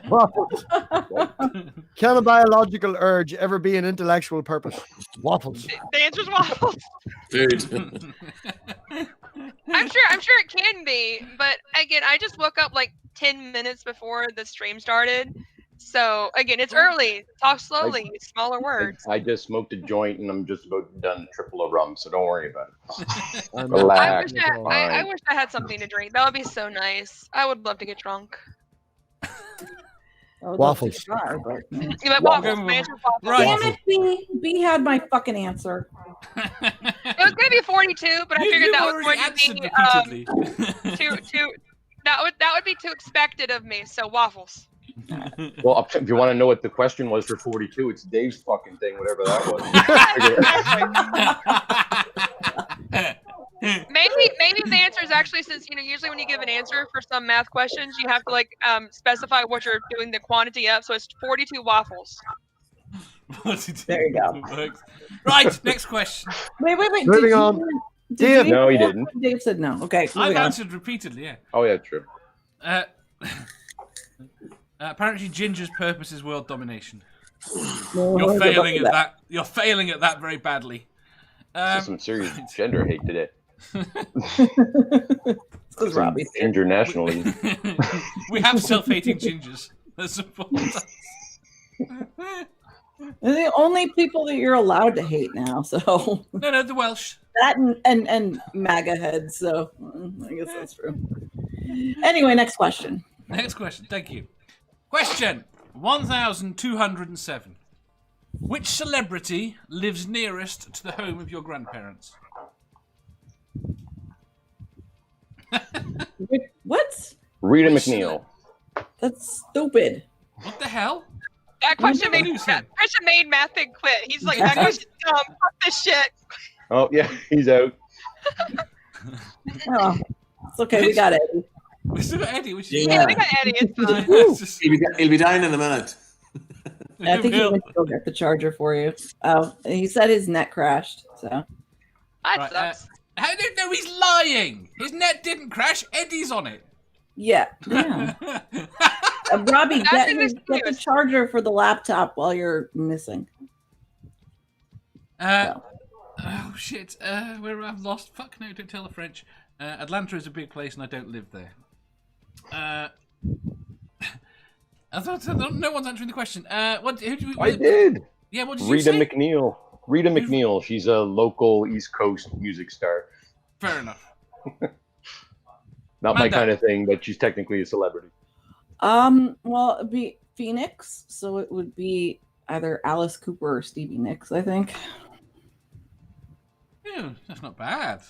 Waffles. Can a biological urge ever be an intellectual purpose? Waffles. The answer's waffles. Dude. I'm sure it can be, but again, I just woke up like 10 minutes before the stream started. So again, it's early. Talk slowly, smaller words. I just smoked a joint and I'm just about done triple a rum, so don't worry about it. I'm Relax. I wish I had something to drink. That would be so nice. I would love to get drunk. Waffles. Yeah, but waffles. My answer's waffles. Right. Damn it, B. B had my fucking answer. It was gonna be 42, but I figured you that was already going to be answered repeatedly. too that would be too expected of me. So waffles. Well, if you want to know what the question was for 42, it's Dave's fucking thing, whatever that was. Maybe the answer is actually, since usually when you give an answer for some math questions, you have to specify what you're doing the quantity of. So it's 42 waffles. There you go. Right, next question. Wait. Moving on. Dave. No, he didn't. Dave said no. Okay. I've moving on. answered repeatedly, yeah. Oh, yeah, true. Apparently, Ginger's purpose is world domination. No, You're good luck failing with at that. You're failing at that very badly. This is some serious gender hate today. It's 'cause Robbie's here. Internationally. We have self-hating gingers that support us. They're the only people that you're allowed to hate now. So No, the Welsh. that and MAGA heads. So I guess that's true. Anyway, next question. Next question. Thank you. Question 1207. Which celebrity lives nearest to the home of your grandparents? What? Rita McNeil. That's stupid. What the hell? That question made lose him. MathPig quit. He's like, that question's dumb. Fuck this shit. Oh, yeah, he's out. Oh, it's okay. We got it. We still got Eddie, which is Yeah, we got Eddie. It's fine. It's just- He'll be dying in a minute. I think he Bill. went to go get the charger for you. Oh, he said his net crashed. So That Right, sucks. how did no? He's lying. His net didn't crash. Eddie's on it. yeah. Robbie, That's get an the excuse. charger for the laptop while you're missing. Oh shit! Where I've lost. Fuck no! Don't tell the French. Atlanta is a big place, and I don't live there. I thought no one's answering the question. What? Who do we? I did. Yeah. What did you Rita say? McNeil. Rita McNeil. She's a local East Coast music star. Fair enough. Not my Amanda. kind of thing, but she's technically a celebrity. Well, it'd be Phoenix, so it would be either Alice Cooper or Stevie Nicks, I think. Yeah, that's not bad.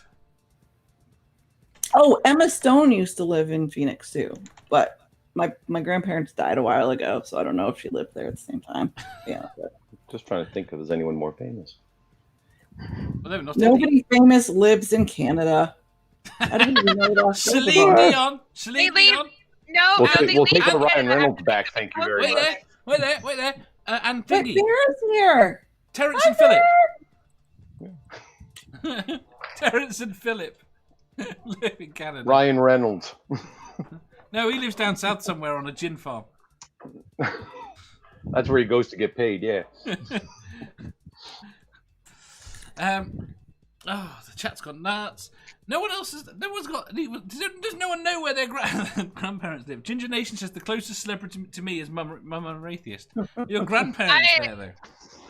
Oh, Emma Stone used to live in Phoenix too, but my grandparents died a while ago, so I don't know if she lived there at the same time. Yeah. But Just trying to think if there's anyone more famous. Well, they're not nobody famous lives in Canada. I don't even know that. Celine Dion. Celine They leave- Dion. No, We'll take leave our Ryan Canada. Reynolds back. Thank you very Wait much. there. Wait there. And But Thingy. Sarah's here. Terrence Hi, and Philip. Terrence and Philip live in Canada. Ryan Reynolds. No, he lives down south somewhere on a gin farm. That's where he goes to get paid. Yeah. Oh, the chat's gone nuts. No one else has. No one's got. Does no one know where their grandparents live? Ginger Nation says the closest celebrity to me is Momma Atheist. Your grandparents there though.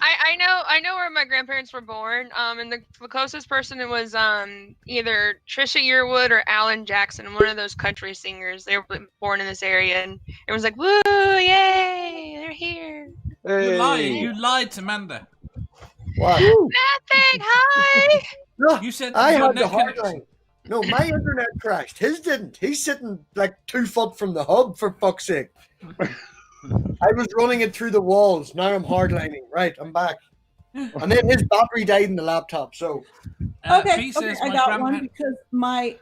I know where my grandparents were born. And the closest person was either Trisha Yearwood or Alan Jackson, one of those country singers. They were born in this area, and everyone's like, "Woo, yay, they're here!" You lied to Manda. What? MathPig, hi. No, You said I your had the net hard connection. line. No, my internet crashed. His didn't. He's sitting like 2 foot from the hub, for fuck's sake. I was running it through the walls. Now I'm hardlining. Right, I'm back. And then his battery died in the laptop. So Okay, B says I my got one grandpa- because my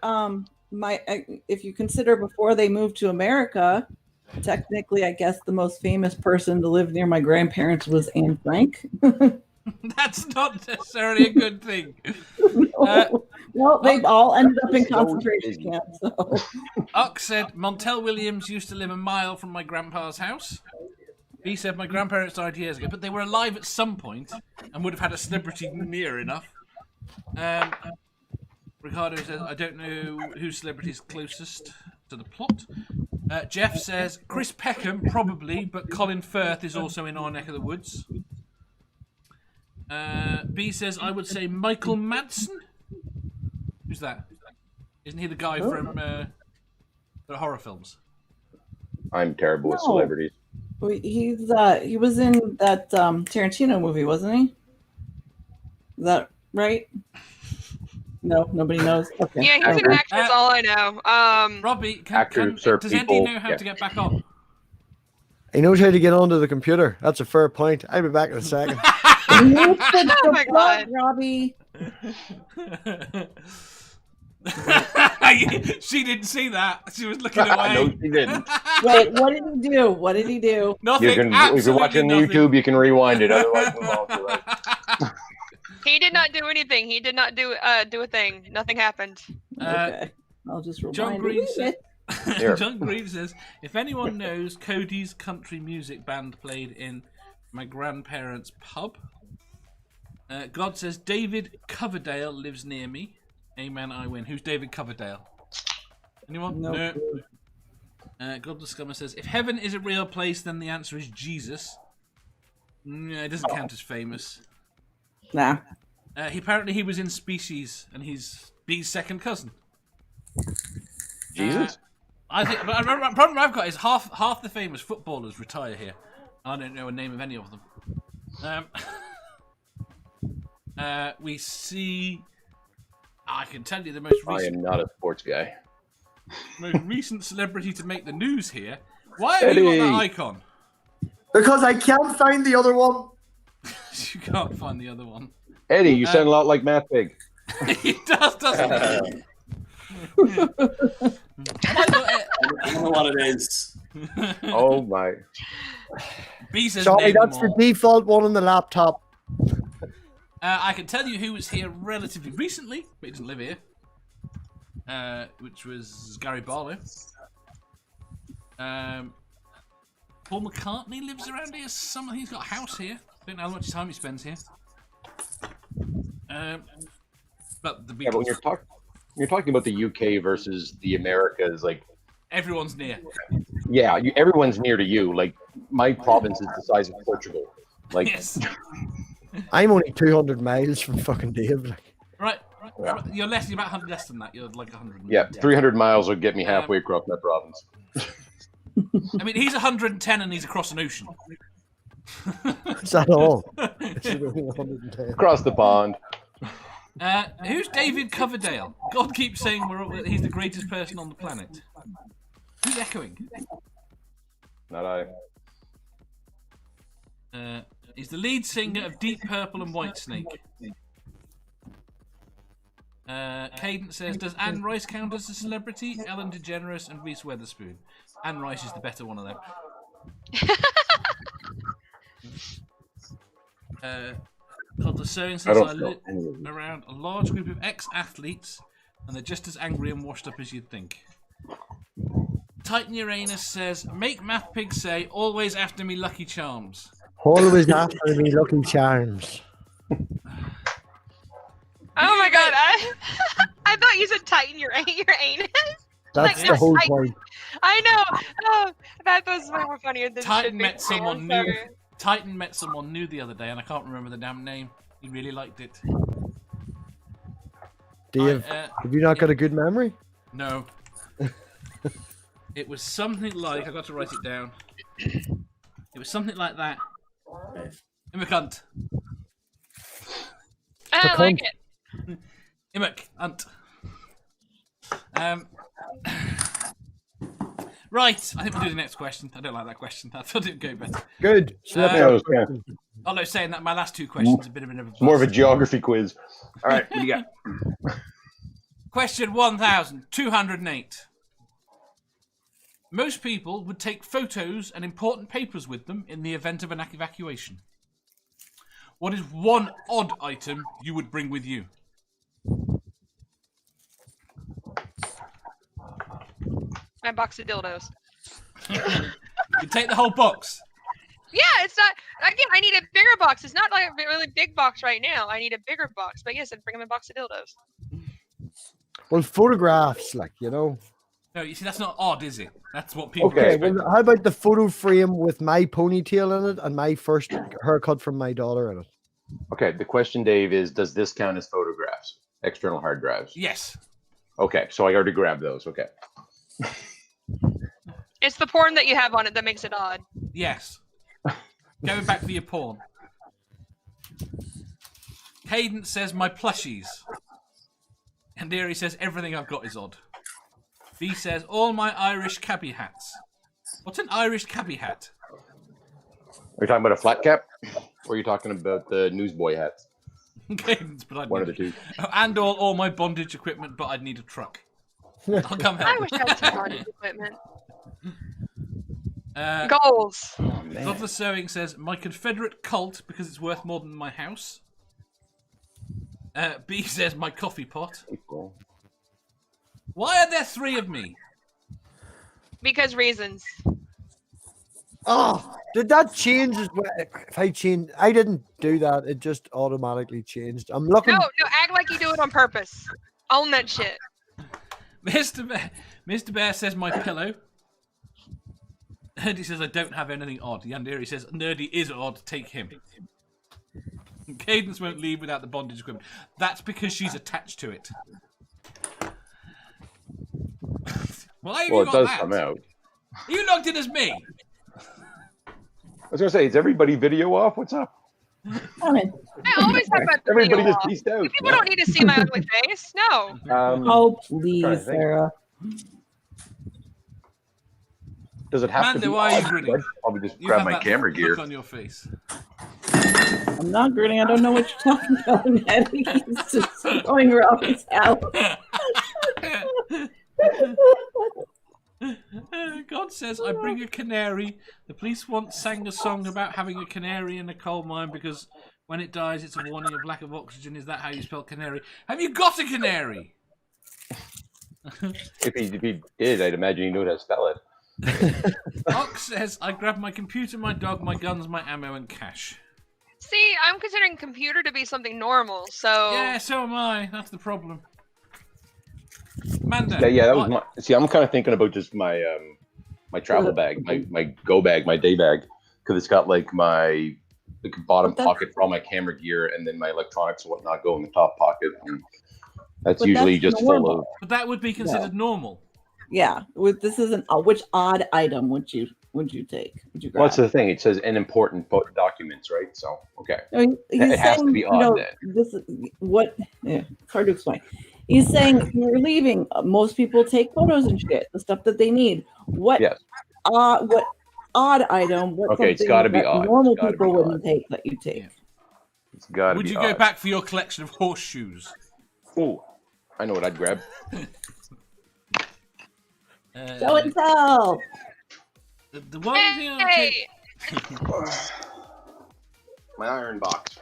if you consider before they moved to America, technically, I guess the most famous person to live near my grandparents was Anne Frank. That's not necessarily a good thing. Well, they've all ended up in So concentration busy. camps. So. Uck said Montel Williams used to live a mile from my grandpa's house. B said my grandparents died years ago, but they were alive at some point and would have had a celebrity near enough. Ricardo says I don't know whose celebrity is closest to the plot. Jeff says Chris Peckham probably, but Colin Firth is also in our neck of the woods. B says I would say Michael Madsen. Who's that? Isn't he the guy from the horror films? I'm terrible with No. celebrities. He was in that Tarantino movie, wasn't he? Is that right? No, nobody knows. Okay. Yeah, he's an actor. That's all I know. Robbie, Actors are does Andy people- know how yeah. to get back on? he knows how to get onto the computer. That's a fair point. I'll be back in a second. You said Oh the my plug, God. Robbie. She didn't see that. She was looking No, away. she didn't. Wait, what did he do? What did he do? Nothing. You can, if you're absolutely watching nothing. YouTube, you can rewind it. Otherwise, move on to it. He did not do anything. He did not do a thing. Nothing happened. Okay, I'll just John rewind Green it. said. Here. John Green says, if anyone knows Cody's country music band played in my grandparents' pub. God says David Coverdale lives near me. Amen, I win. Who's David Coverdale? Anyone? Nope. No. God the Scummer says, if heaven is a real place, then the answer is Jesus. No, it doesn't count as famous. Nah. Apparently he was in Species, and he's B's second cousin. Jesus. I think, but the problem I've got is half the famous footballers retire here. I don't know a name of any of them. We see. I can tell you the most I recent, am not a sports guy. most recent celebrity to make the news here. Why have you got that Eddie. icon? Because I can't find the other one. You can't find the other one. Eddie, you sound a lot like MathPig. He does, doesn't he? I know what it is. Oh my! B says Sorry, name them that's the all. default one on the laptop. I can tell you who was here relatively recently, but he doesn't live here. Which was Gary Barlow. Paul McCartney lives around here. He's got a house here. Don't know how much time he spends here. But the Yeah, but when you're talking about the UK versus the Americas, like everyone's near. yeah, everyone's near to you. Like my province is the size of Portugal. Like Yes. I'm only 200 miles from fucking Dave. Like. Right. Yeah. You're about 100 less than that. You're like 100. yeah, 300 miles would get me halfway across my province. I mean, he's 110 and he's across an ocean. Is that all? Is it only 110? Across the pond. Who's David Coverdale? God keeps saying he's the greatest person on the planet. Who's echoing? Not I. He's the lead singer of Deep Purple and Whitesnake. Cadence says, does Anne Rice count as a celebrity? Ellen DeGeneres and Reese Witherspoon. Anne Rice is the better one of them. Called the Sewing says, I live around a large group of ex-athletes and they're just as angry and washed up as you'd think. Titan Uranus says, make MathPig say, always after me Lucky Charms. Always after me Lucky Charms. Oh my god, I thought you said Titan Uranus. That's Like, the whole I- point. I know. Oh, that was way more funnier than Titan should be. met someone I'm new. sorry. Titan met someone new the other day and I can't remember the damn name. He really liked it. Dave, have you not got a good memory? No. It was something like, I got to write it down. It was something like that. I'm a cunt. I like it. Immock, Hunt. Right, I think we'll do the next question. I don't like that question. I thought it would go better. Good. Although saying that, my last two questions are a bit of a More of a geography quiz. All right, what do you got? Question 1208. Most people would take photos and important papers with them in the event of an evacuation. What is one odd item you would bring with you? My box of dildos. You take the whole box. Yeah, it's not. Again, I need a bigger box. It's not like a really big box right now. I need a bigger box. But yes, I'd bring my box of dildos. Well, photographs, like, you know. No, you see, that's not odd, is it? That's what people Okay, expect. Well, how about the photo frame with my ponytail in it and my first haircut from my daughter in it? Okay, the question, Dave, is does this count as photographs? External hard drives? Yes. Okay, so I already grabbed those. Okay. It's the porn that you have on it that makes it odd. Yes. Going back for your porn. Cadence says, my plushies. And Deary says, everything I've got is odd. B says, all my Irish cabbie hats. What's an Irish cabbie hat? Are you talking about a flat cap? Or are you talking about the newsboy hats? Cadence, but I'd One of need the two. and all my bondage equipment, but I'd need a truck. I'll come I help. wish I had some bondage equipment. Uh, Goals. Love the Sewing says, my Confederate cult because it's worth more than my house. B says, my coffee pot. Why are there three of me? Because reasons. Oh, did that change as well? If I changed, I didn't do that. It just automatically changed. I'm looking. No, act like you do it on purpose. Own that shit. Mr. Bear says, my pillow. Nerdy says, I don't have anything odd. Yandere says, Nerdy is odd. Take him. Cadence won't leave without the bondage equipment. That's because she's attached to it. Why have Well, you it got does that? come out. Are you logged in as me? I was going to say, is everybody video off? What's up? I always have my Everybody video just off. pieced out. People don't need to see my ugly face. No. Oh, trying to please, think. Sarah. Does it have Amanda, to be? why are you grinning? I'd probably just You grab have my that camera look gear. on your face. I'm not grinning. I don't know what you're talking about, man. He's just going around his house. God says, I bring a canary. The police once sang a song about having a canary in a coal mine because when it dies, it's a warning of lack of oxygen. Is that how you spell canary? Have you got a canary? If he did, I'd imagine he knew how to spell it. Ox says, I grab my computer, my dog, my guns, my ammo, and cash. See, I'm considering computer to be something normal, so Yeah, so am I. That's the problem. Manda. Yeah, that was what? my. See, I'm kind of thinking about just my my travel bag, my go bag, my day bag, because it's got like my bottom But that's- pocket for all my camera gear, and then my electronics and whatnot go in the top pocket. And that's But usually that's just full normal. of. But that would be considered normal. Yeah, this is which odd item would you take? Would you grab? What's the thing? It says an important documents, right? So okay, No, he's it has to saying, be odd then. This is what. Yeah, it's hard to explain. He's saying if you're leaving, most people take photos and shit, the stuff that they need. What? Yes. What odd item? What Okay, it's something gotta be that odd. normal It's gotta people be wouldn't odd. take that you take? Yeah. It's got to Would be you odd. go back for your collection of horseshoes? Ooh, I know what I'd grab. Show and tell. The one thing I'll take. hey, My iron box,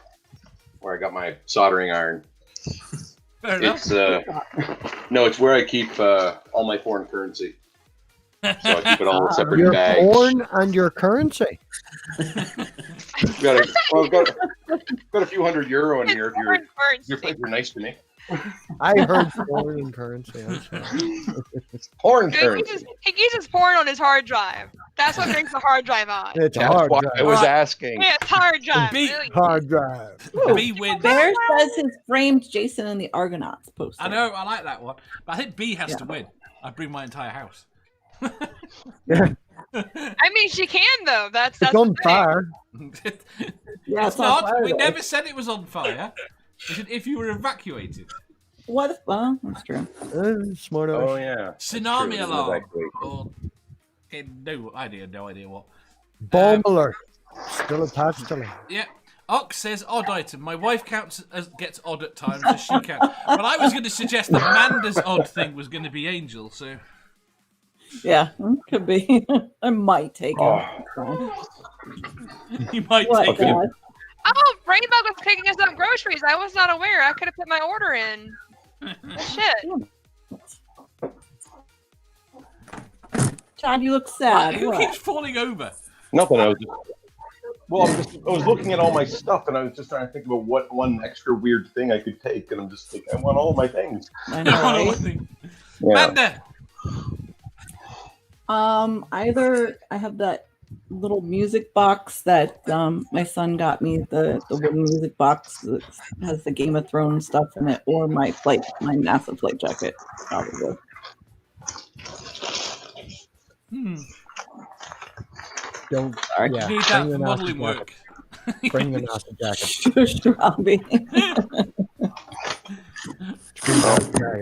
where I got my soldering iron. Fair enough. It's no, it's where I keep all my foreign currency. So I keep it all in separate Your bags. corn and your currency. I've got a few hundred euro in here if you're nice to me. I heard foreign currency. I'm sorry. Foreign he currency. uses porn on his hard drive. That's what brings the hard drive on. It's That's hard why drive. I was Alright. asking. Yeah, it's hard drive. Beat. Really. Hard drive. B wins. Bear says his framed Jason and the Argonauts poster. I know, I like that one. But I think B has Yeah. to win. I'd bring my entire house. Yeah. I mean, she can though. That's It's the on thing. fire. Yeah, It's on not. fire, We though. never said it was on fire. We said if you were evacuated. What if? Well, that's true. Smart Oh ass. yeah. Tsunami True, alarm. exactly. Or okay, no idea what. Bomb alert. Still attached to me. Yeah. Ox says odd item. My wife gets odd at times as she can. But I was going to suggest that Amanda's odd thing was going to be Angel. So Yeah, could be. I might take him. you might What, take it. Dad? Oh, Rainbug was picking us up groceries. I was not aware. I could have put my order in. Shit. Chad, you look sad. Who What? keeps falling over? Nothing. I was looking at all my stuff, and I was just trying to think about what one extra weird thing I could take, and I'm just like, I want all my things. I know, right? Yeah. Amanda. Either I have that little music box that my son got me, the wooden music box that has the Game of Thrones stuff in it, or my NASA flight jacket, probably. Don't. Sorry. Yeah. Need bring that the for NASA modelling jacket. work. Bring the NASA jacket. Sure, I'll be.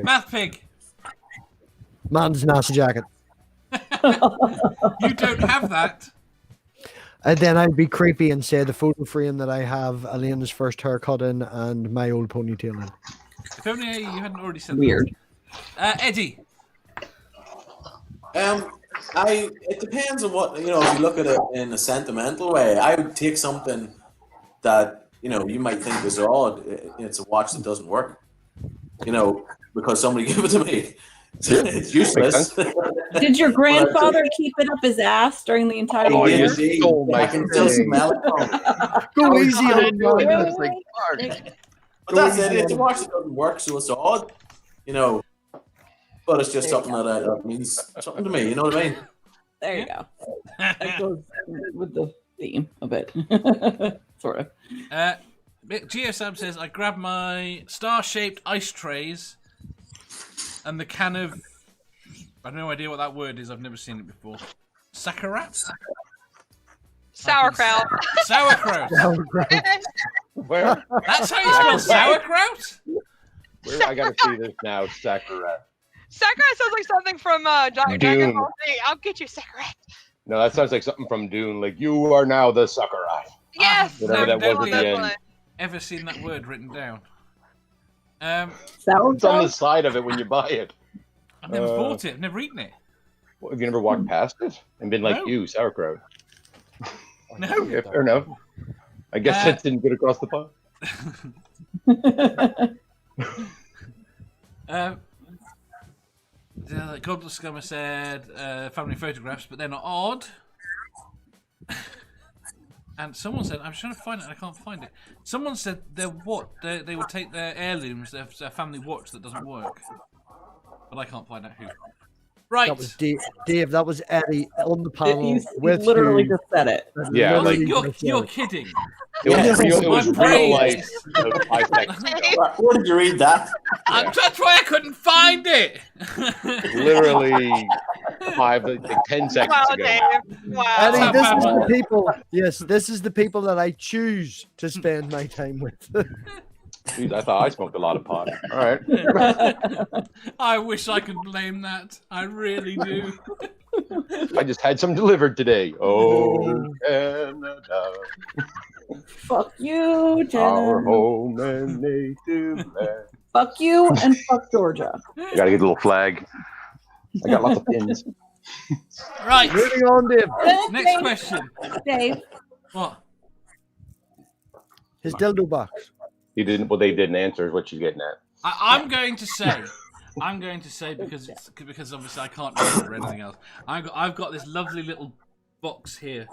MathPig. Man's NASA jacket. You don't have that. And then I'd be creepy and say the photo frame that I have Elena's first haircut in and my old ponytail in. If only you hadn't already said Weird. that. Eddie. It depends on what, if you look at it in a sentimental way, I would take something that, you might think is odd. It's a watch that doesn't work, because somebody gave it to me. It's useless. Did your grandfather keep it up his ass during the entire Oh, year? you stole my I can still thing. smell it. Go easy on Wait, man. wait, like, wait. But that's it. It's a watch that doesn't work, so it's odd, But it's just something that means something to me. You know what I mean? There you go. That goes with the theme of it, sort of. GeoSam says, I grabbed my star-shaped ice trays and the can of... I have no idea what that word is. I've never seen it before. Sakarat? Sauerkraut. Sauerkraut. Where? That's how you spell sauerkraut? Where I gotta see this now, Sakarat. Sauerkraut sounds like something from Dragon Dune. Ball Z. I'll get you Sauerkraut. No, that sounds like something from Dune. Like, you are now the Sakarat. Yes. Whatever that was at the end. one. Ever seen that word written down? It's on the Sauerkraut? side of it when you buy it. I've never bought it. I've never eaten it. Have you never walked past it and been like, No. ew, sauerkraut? No. Yeah, fair enough. I guess that didn't get across the pond. Godless Scummer said family photographs, but they're not odd. And someone said, I'm trying to find it, I can't find it. Someone said they would take their heirlooms, their family watch that doesn't work. But I can't find out who. Right. That was Dave. That was Eddie on the panel He with literally you. just said it. Yeah, Oh, like- you're kidding. It was real, it was My real brain life. is- 5 seconds ago. Where did you read that? That's why I couldn't find it. Literally 10 seconds Wow, ago. Dave. Wow. Eddie, how this bad is was the it? people. Yes, this is the people that I choose to spend my time with. Jeez, I thought I smoked a lot of pot. All right. I wish I could blame that. I really do. I just had some delivered today. Oh, Canada, Fuck you, our Jenna. home and native land. Fuck you and fuck Georgia. I gotta get a little flag. I got lots of pins. Right. Moving on, Dave. Next question. Dave. What? His dildo box. He didn't. Well, they didn't answer. Is what she's getting at. I'm going to say because obviously I can't remember anything else. I've got this lovely little box here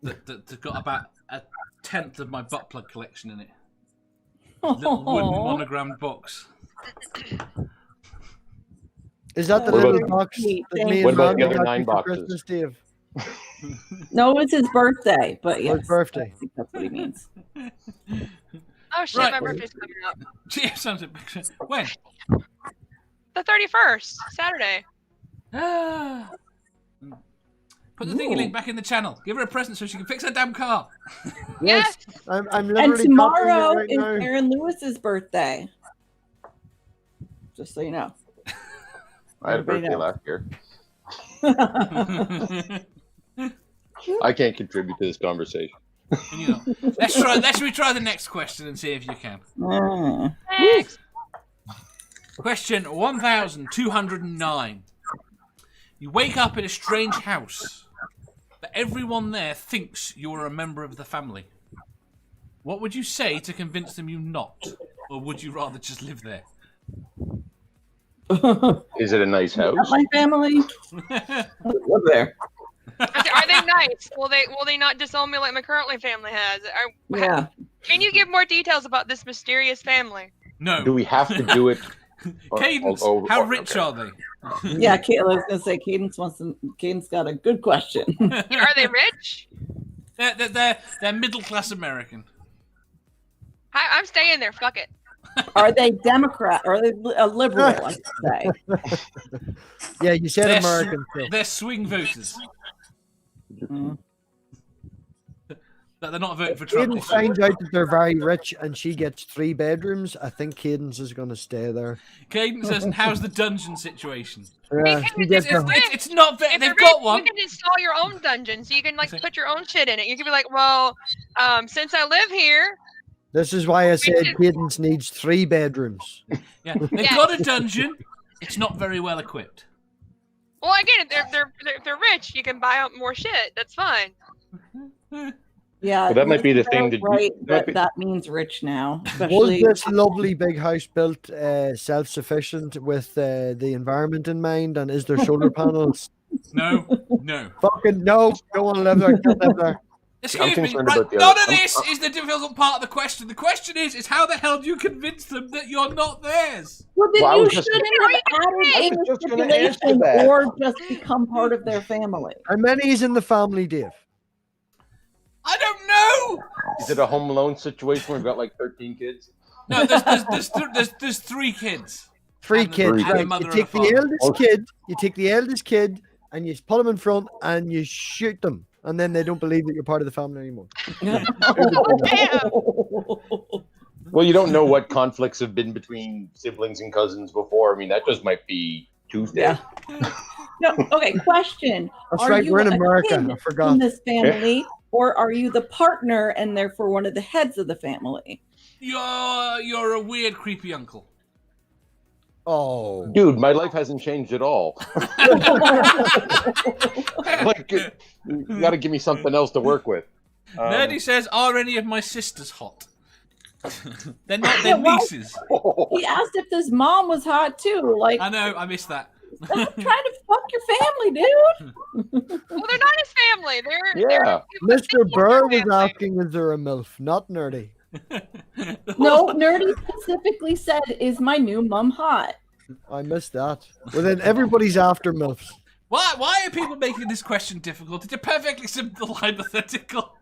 that's got about 1/10 of my butt plug collection in it. Little wooden monogrammed box. Is that the What little about- box that me What and about the Randy other got 9 you for boxes? Christmas, Dave? No, it's his birthday, but For yes. his birthday. I think that's what he means. Oh shit, Right. my birthday's coming up. Yeah, sounds a bit. When? The 31st, Saturday. Put the thingy link back in the channel. Give her a present so she can fix her damn car. Yes. I'm And literally tomorrow copying it is right now. Aaron Lewis's birthday. Just so you know. I had a Everybody birthday knows. last year. I can't contribute to this conversation. And, you know, let's retry the next question and see if you can. Mm. Next. Question 1209. You wake up in a strange house, but everyone there thinks you're a member of the family. What would you say to convince them you're not? Or would you rather just live there? Is it a nice house? My family. Live there. Are they nice? Will they not disown me like my currently family has? Yeah. Can you give more details about this mysterious family? No. Do we have to do it? Cadence, Oh, how okay. rich are they? Yeah, I was gonna say Cadence got a good question. Are they rich? They're middle class American. I'm staying there. Fuck it. Are they Democrat? Are they a liberal? I should say. Yeah, you said They're American. So. They're swing voters. Mm. But they're not voting for Trump. Cadence finds out that they're very rich and she gets 3 bedrooms. I think Cadence is going to stay there. Cadence says, how's the dungeon situation? Yeah, she gets It's, a, it's not fair. If They've you're got rich, one. You can install your own dungeon, so you can like put your own shit in it. You can be like, well, since I live here, This is why I said Cadence needs 3 bedrooms. Yeah, they've Yeah. got a dungeon. It's not very well equipped. well, again, if they're rich, you can buy out more shit. That's fine. Yeah, Well, that might be the thing that that- right. that might That be- means rich now, Was especially. this lovely big house built self-sufficient with the environment in mind? And is there solar panels? No, no. Fucking no, don't want to live there. Can't live there. Excuse me. concerned Right, about the none other- of this is the difficult part of the question. The question is how the hell do you convince them that you're not theirs? Well, then Well, I you was just- shouldn't have I added was in the just gonna answer stipulation that. or just become part of their family. How many is in the family, Dave? I don't know. Is it a Home Alone situation where we've got like 13 kids? No, there's 3 kids. 3 And the- kids. and the Right. mother You and take the the father. eldest kid. You take the eldest kid, and you put them in front, and you shoot them, and then they don't believe that you're part of the family anymore. Damn. Well, you don't know what conflicts have been between siblings and cousins before. I mean, that just might be Tuesday. Yeah. No, okay, question. That's Are right. you We're in a America. kid I forgot. in this family, or are you the partner and therefore one of the heads of the family? You're a weird, creepy uncle. Oh, Dude, my life hasn't changed at all. Like, you got to give me something else to work with. Nerdy says, are any of my sisters hot? They're not. They're Yeah, well- nieces. He asked if his mom was hot too. Like, I know. I missed that. stop trying to fuck fuck your family, dude. Well, they're not his family. They're Yeah. Mr. Burr was family. asking, is there a MILF? Not Nerdy. No, Nerdy specifically said, "Is my new mum hot?" I missed that. Well, then everybody's after MILFs. Why are people making this question difficult? It's a perfectly simple hypothetical.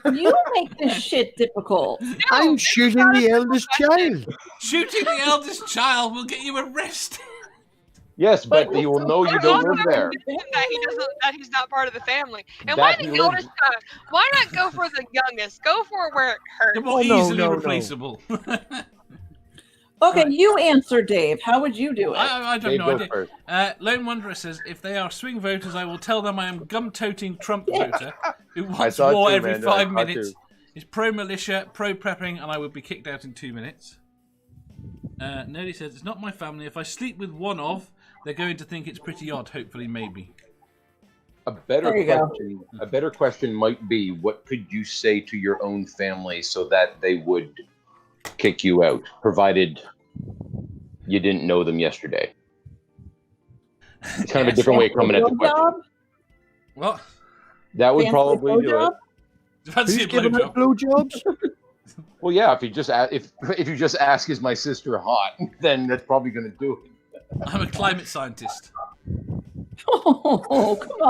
You make this shit difficult. No, I'm it's shooting not a the eldest question. child. Shooting the eldest child will get you arrested. Yes, but he will know you There's don't also live there. that he's not part of the family. And That why he the lives- eldest child? Why not go for the youngest? Go for where it hurts. They're more Oh, no, easily no, no. replaceable. Okay, Right. you answer, Dave. How would you do it? I don't Dave, know. go Idea. first. Lone Wanderer says, if they are swing voters, I will tell them I am gum-toting Trump voter who wants thought war too, every man. 5 I thought minutes, too. is pro-militia, pro-prepping, and I would be kicked out in 2 minutes. Nerdy says, it's not my family. If I sleep with one of, they're going to think it's pretty odd. Hopefully, maybe. A better There you go. question. A better question might be, what could you say to your own family so that they would kick you out, provided you didn't know them yesterday? It's kind of a different way of coming at the question. Blowjob? What? That would Fancy probably do it. blowjob? Fancy Who's a giving out blowjob? blowjobs? Well, yeah. If you just ask, is my sister hot? Then that's probably going to do it. I'm a climate scientist. Oh, come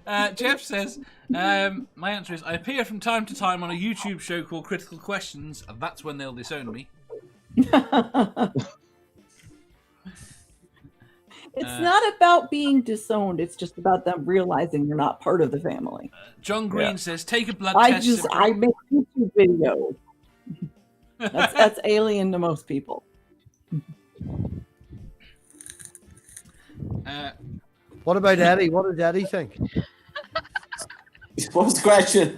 on. Jeff says, my answer is, I appear from time to time on a YouTube show called Critical Questions, and that's when they'll disown me. It's not about being disowned. It's just about them realizing you're not part of the family. John Green says, take a blood I test. make YouTube videos. That's alien to most people. What about Eddie? What does Eddie think? What was the question?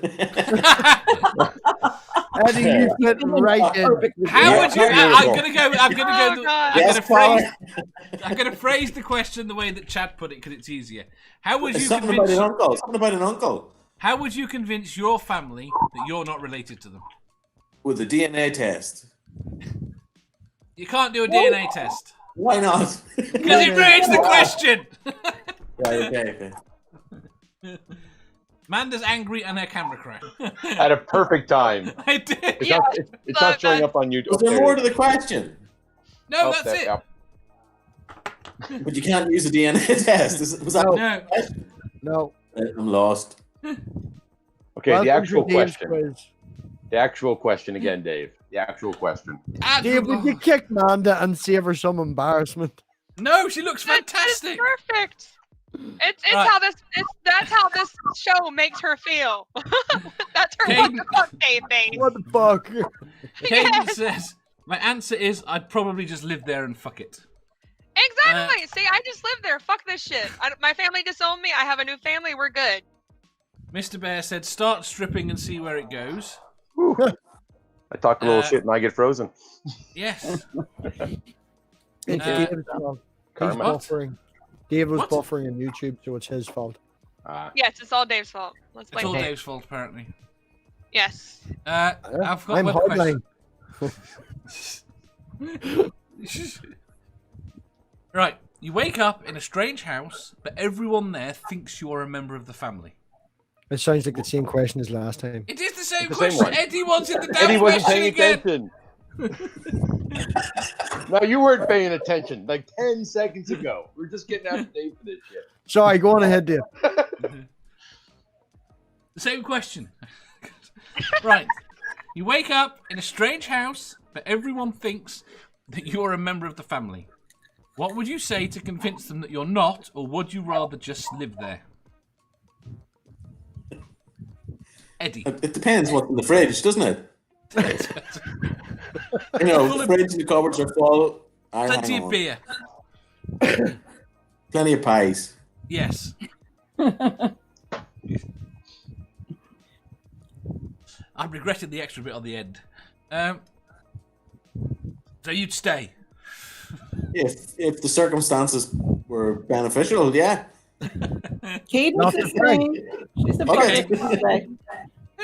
Eddie, you fit right in. How would you? I'm gonna go. Oh, God. I'm gonna phrase the question the way that Chad put it because it's easier. How would you Something about convince? an uncle. Something about an uncle. How would you convince your family that you're not related to them? With a DNA test. You can't do a DNA test Why not? because it ruins the question. Right, okay. Manda's angry and her camera crashed. At a perfect time. I did. It's Yeah, it's not showing up on YouTube. Was there more to the question? No, Oh, that's there- it. yeah. But you can't use a DNA test. Was that? No. No. I'm lost. Okay, Welcome the actual to Dave's question. quiz. The actual question again, Dave. The actual question. Dave, would you kick Manda and save her some embarrassment? No, she looks That is fantastic. perfect. It's Right. that's how this show makes her feel. That's her Caden- what the fuck Dave face. What the fuck? Caden says, my answer is I'd probably just live there and fuck it. Exactly. See, I just live there. Fuck this shit. My family disowned me. I have a new family. We're good. Mr. Bear said, start stripping and see where it goes. I talk a little Uh, shit and I get frozen. Yes. It's Uh, Dave's fault. He's Karma. buffering. Dave was What? buffering on YouTube, so it's his fault. Yes, it's all Dave's fault. Let's It's blame all Dave. Dave's fault, apparently. Yes. I've got I'm one hardline. question. Right. You wake up in a strange house, but everyone there thinks you're a member of the family. It sounds like the same question as last time. It is the same It's the same question. one. Eddie wanted the damn Eddie wasn't question paying again. attention. No, you weren't paying attention like 10 seconds ago. We're just getting after Dave for this shit. Sorry, go on ahead, Dave. The same question. Right. You wake up in a strange house, but everyone thinks that you're a member of the family. What would you say to convince them that you're not, or would you rather just live there? Eddie. It depends what's in the fridge, doesn't it? You know, the fridge and the cupboards are full. Plenty Hang of on. beer. Plenty of pies. Yes. I regretted the extra bit on the end. So you'd stay. If the circumstances were beneficial, yeah. Kate Not was the just saying. She's a Okay. today.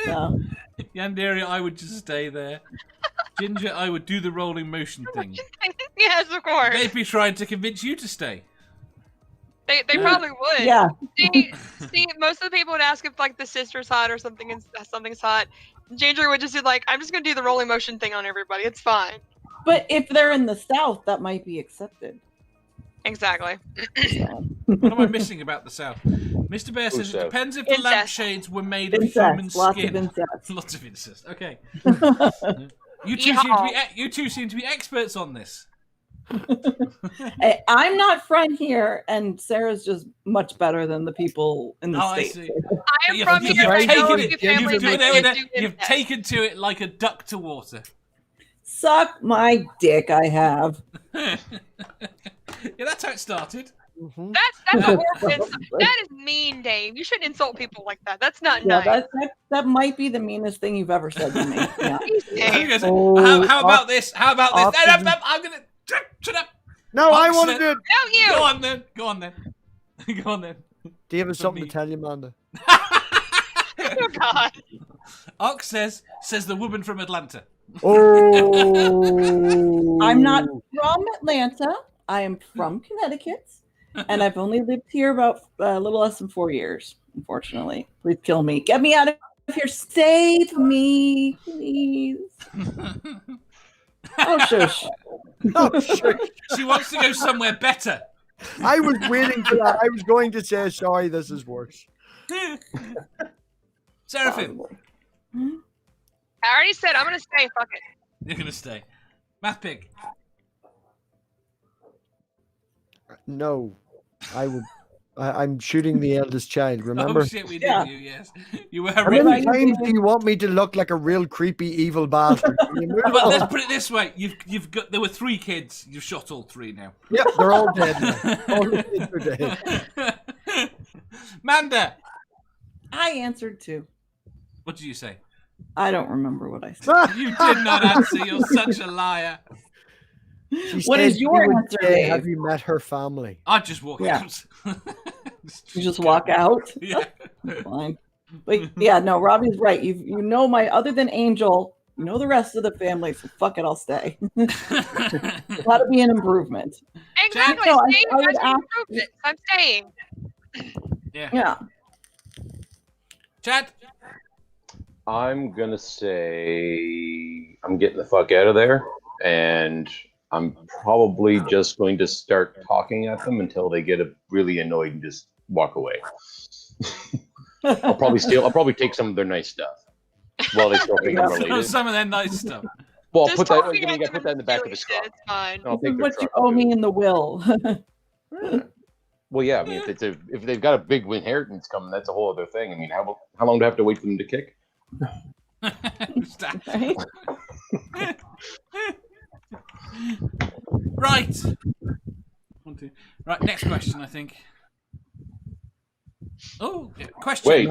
So. Yandere, I would just stay there. Ginger, I would do the rolling motion thing. Yes, of course. They'd be trying to convince you to stay. They probably would. Yeah. See, most of the people would ask if like the sister's hot or something's hot. Ginger would just be like, "I'm just gonna do the rolling motion thing on everybody. It's fine." But if they're in the South, that might be accepted. Exactly. What am I missing about the South? Mr. Bear says it South? depends if the Incest. lampshades were made of human Incest. Lots skin. of incest. Lots of incest. Okay. You Yeehaw. two seem to be experts on this. Hey, I'm not from here, and Sarah's just much better than the people in the I States. see. I am You've from here. I know a few families that do You've incest. taken to it like a duck to water. Suck my dick, I have. Yeah, that's how it started. Mhm. That's a horrible insult. That is mean, Dave. You shouldn't insult people like that. That's not Yeah, nice. that might be the meanest thing you've ever said to me. Yeah. Dave. How about this? How about this? Oxygen. I'm gonna shut up. No, I Oxen. want to do it. No, you. Go on then. Go on then. Go on then. Do you have something me. to tell you, Amanda? Oh, God. Ox says the woman from Atlanta. Oh, I'm not from Atlanta. I am from Connecticut, and I've only lived here about a little less than 4 years. Unfortunately, please kill me. Get me out of here. Save me, please. Oh, shush. Oh, shit. She wants to go somewhere better. I was waiting for that. I was going to say, sorry, this is worse. Seraphim, Possibly. I already said I'm gonna stay. Fuck it. you're gonna stay. MathPig. No, I would. I'm shooting the eldest child. Remember? Oh shit, we did Yeah. you. Yes, you were How horrific. many times do you want me to look like a real creepy evil bastard? Can you move But on? let's put it this way: you've got there were 3 kids. You've shot all 3 now. Yep, they're all dead now. All the kids are dead. Manda, I answered too. what did you say? I don't remember what I said. You did not answer. You're such a liar. She What said is your you would answer, say, Dave? have you met her family? I'd just walk Yeah. out. You just walk out. Yeah. Fine. But yeah, no, Robbie's right. You know my other than Angel, you know the rest of the family, so fuck it, I'll stay. Gotta be an improvement. Exactly. No, Stay. I would That's ask- improvement. I'm staying. Yeah. Chad. I'm gonna say I'm getting the fuck out of there, and I'm probably just going to start talking at them until they get really annoyed and just walk away. I'll probably take some of their nice stuff while they still think I'm related. Some of their nice stuff. Well, I'll Just put that. talking I at gotta them put that in the back of the is truck. It's fine. I'll This is take their what you truck, owe too. me in the will. Well, yeah. I mean, if they've got a big inheritance coming, that's a whole other thing. I mean, how long do I have to wait for them to kick? Right? Right. 1, 2. Right, next question, I think. Oh, yeah, question. Wait.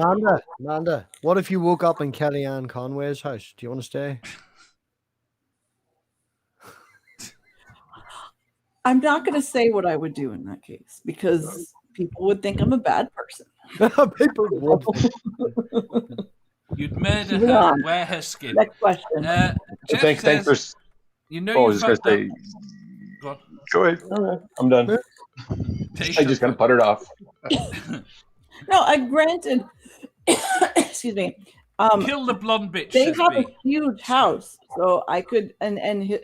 Amanda, what if you woke up in Kellyanne Conway's house? Do you want to stay? I'm not going to say what I would do in that case because people would think I'm a bad person. People would. You'd murder Yeah. her, wear her skin. Next question. Jeff Thanks says, for. you know Oh, I you was just gonna fucked up. say. Go on. Go ahead. I'm done. I just gotta put it off. No, I granted. Excuse me. Kill the blonde bitch. They says have a B. huge house, so I could, and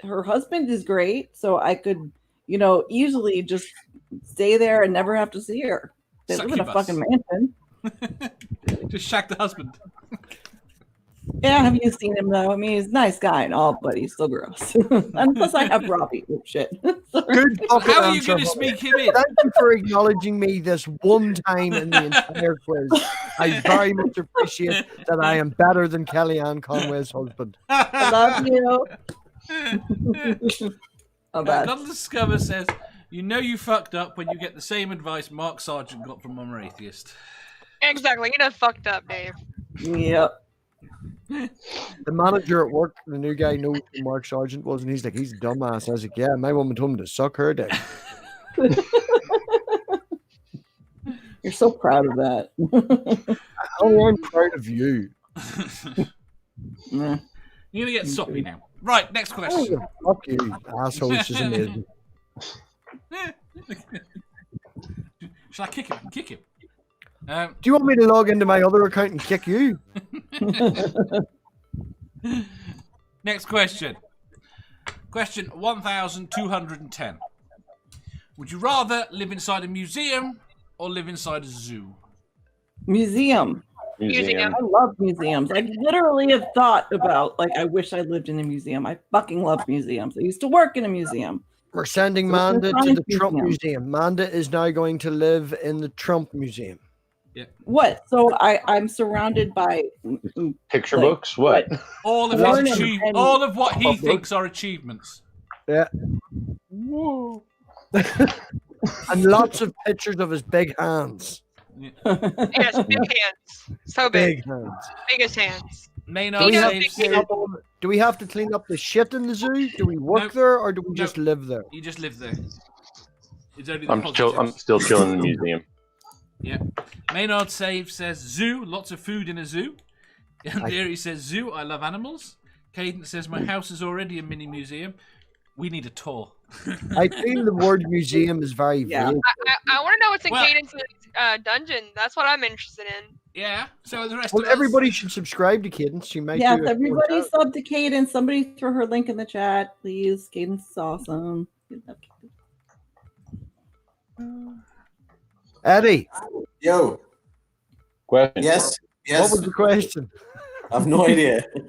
her husband is great, so I could, easily just stay there and never have to see her. They live in a Succubus. fucking mansion. Just shag the husband. Yeah, have you seen him though? I mean, he's a nice guy and all, but he's still gross. And plus, I have Robbie. Oh, shit. Sorry. Good fucking How are you answer, going to Bobby. sneak him in? Thank you for acknowledging me this one time in the entire quiz. I very much appreciate that I am better than Kellyanne Conway's husband. I love you. Oh, bad. Godless Scubber says, you know you fucked up when you get the same advice Mark Sargent got from Momma Atheist. Exactly. You know, fucked up, Dave. Yep. The manager at work, the new guy, knows who Mark Sargent was, and he's like, he's a dumbass. I was like, yeah, my woman told him to suck her dick. You're so proud of that. Oh, I'm proud of you. Nah. You're going to get soppy now. Right, next Oh, question. fuck you, asshole. She's amazing. Shall I kick him? Kick him. Do you want me to log into my other account and kick you? Next question. Question 1210. Would you rather live inside a museum or live inside a zoo? Museum. Museum. I love museums. I literally have thought about, like, I wish I lived in a museum. I fucking love museums. I used to work in a museum. We're sending Manda to the Trump Museum. Manda is now going to live in the Trump Museum. Yeah. What? So I'm surrounded by Picture books? What? All of Learning his and- all of what he thinks are achievements. Yeah. And lots of pictures of his big hands. Yes, big hands. So big. Big hands. Biggest hands. Maynard You know, saves. you know- Do we have to clean up the shit in the zoo? Do we work Nope. there, or do we Nope. just live there? You just live there. It's only the I'm positives. still chilling in the museum. Yeah. Maynard Save says zoo, lots of food in a zoo. And Deary says zoo, I love animals. Cadence says my house is already a mini museum. We need a tour. I feel the word museum is very Yeah. vague. I want to know what's in Well- Cadence's dungeon. That's what I'm interested in. Yeah. So the rest Well, of us. everybody should subscribe to Cadence. She might Yes, do it. everybody sub to Cadence. Somebody throw her link in the chat, please. Cadence is awesome. Eddie, Yo. Question. Yes. what was the question? I've no idea. I'm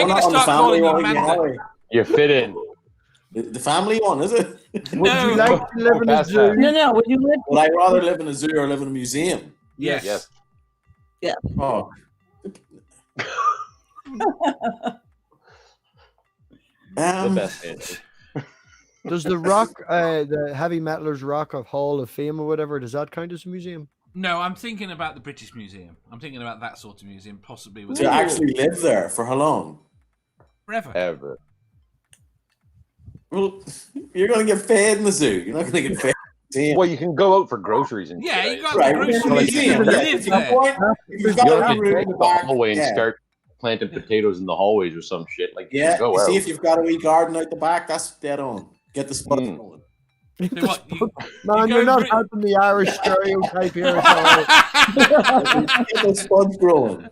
gonna start calling you Amanda. You fit in. The family one, is it? Would No. you like to live in a Past zoo? that. No. Would you live? Would I rather live in a zoo or live in a museum? Yes. Yes. Oh. The best answer. Does the rock, the heavy metalers rock of Hall of Fame or whatever, does that count as a museum? No, I'm thinking about the British Museum. I'm thinking about that sort of museum, possibly with To actually live there for how long? forever. Ever. Well, you're going to get fed in the zoo. You're not going to get fed in the museum. Well, you can go out for groceries and Yeah, shit. you got Right, the we're in the groceries. You museum. can Yeah, live at some there. point, if you've You got don't a have room to in take the the back, hallway and yeah. start planting potatoes in the hallways or some shit. Like, Yeah, go you out. see if you've got a wee garden out the back, that's dead on. Get the spuds Mm. going. So what, you, Man, you you're go not Brit- helping the Irish stereotype here at all. Get the spuds growing.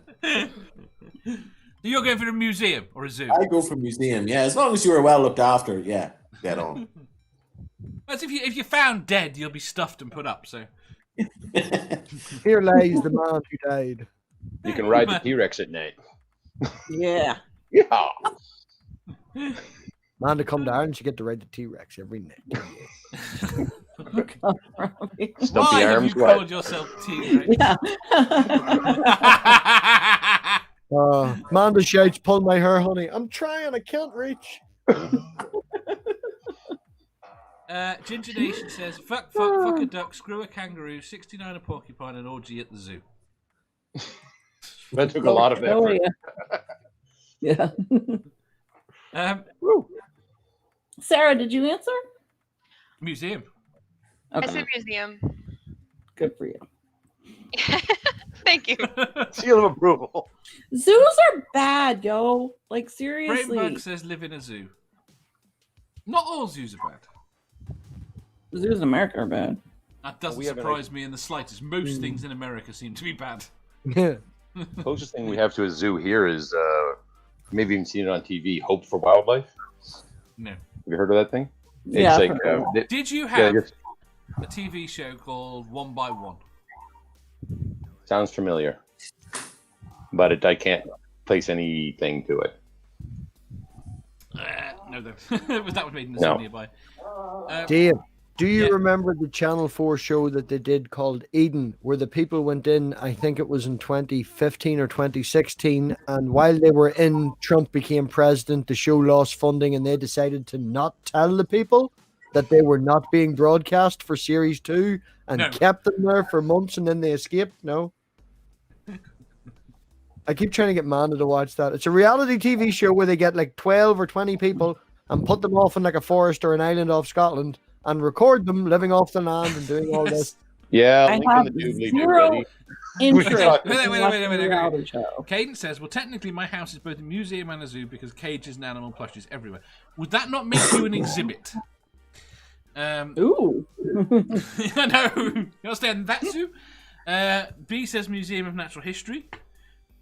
You're going for a museum or a zoo? I go for museum, yeah. As long as you were well looked after, yeah, dead on. That's if you found dead, you'll be stuffed and put up. So Here lies the man who died. You can ride the T-Rex at night. Yeah. Yeah. Man, to come down, she get to ride the T-Rex every night. Stumpy why have arms. you What? called yourself T-Rex? Yeah. Manda shouts, pull my hair, honey. I'm trying, I can't reach. Ginger Nation says, fuck a duck, screw a kangaroo, 69 a porcupine, and orgy at the zoo. That took a lot of Oh, effort. yeah. Sarah, did you answer? Museum. I Okay, said museum. good for you. Thank you. Seal of approval. Zoos are bad, yo. Like, Brayton seriously. Bug says, live in a zoo. Not all zoos are bad. Zoos in America are bad. That doesn't We have an surprise me in the slightest. Most things in America seem to be bad. Closest thing we have to a zoo here is maybe even seen it on TV. Hope for Wildlife. No. Have you heard of that thing? Yeah, It's I've like heard of Did you yeah, have I guess- a TV show called One by One? sounds familiar, but I can't place anything to it. No, that was made in the No. zoo nearby. Dave, do you Yeah. remember the Channel 4 show that they did called Eden, where the people went in, I think it was in 2015 or 2016, and while they were in, Trump became president, the show lost funding, and they decided to not tell the people that they were not being broadcast for Series 2, and No. kept them there for months, and then they escaped? No? I keep trying to get Manda to watch that. It's a reality TV show where they get like 12 or 20 people and put them off in like a forest or an island off Scotland and record them living off the land and doing all this. Yeah, I link in have the doobly zero doobly. interest Wait, in wait, watching wait. a reality show. Caden says, well, technically my house is both a museum and a zoo because cages and animal plushies everywhere. Would that not make you an exhibit? Ooh. I know. You understand that zoo? B says Museum of Natural History.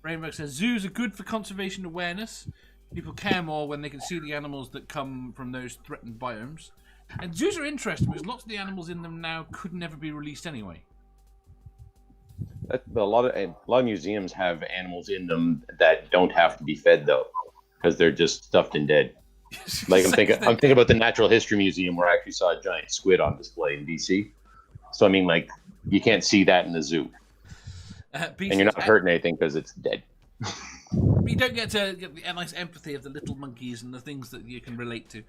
Rainbow says zoos are good for conservation awareness. People care more when they can see the animals that come from those threatened biomes. And zoos are interesting because lots of the animals in them now could never be released anyway. A lot of museums have animals in them that don't have to be fed though, because they're just stuffed and dead. Like I'm thinking about the Natural History Museum where I actually saw a giant squid on display in DC. So I mean, like you can't see that in the zoo, and you're not hurting anything because it's dead. You don't get to get the nice empathy of the little monkeys and the things that you can relate to.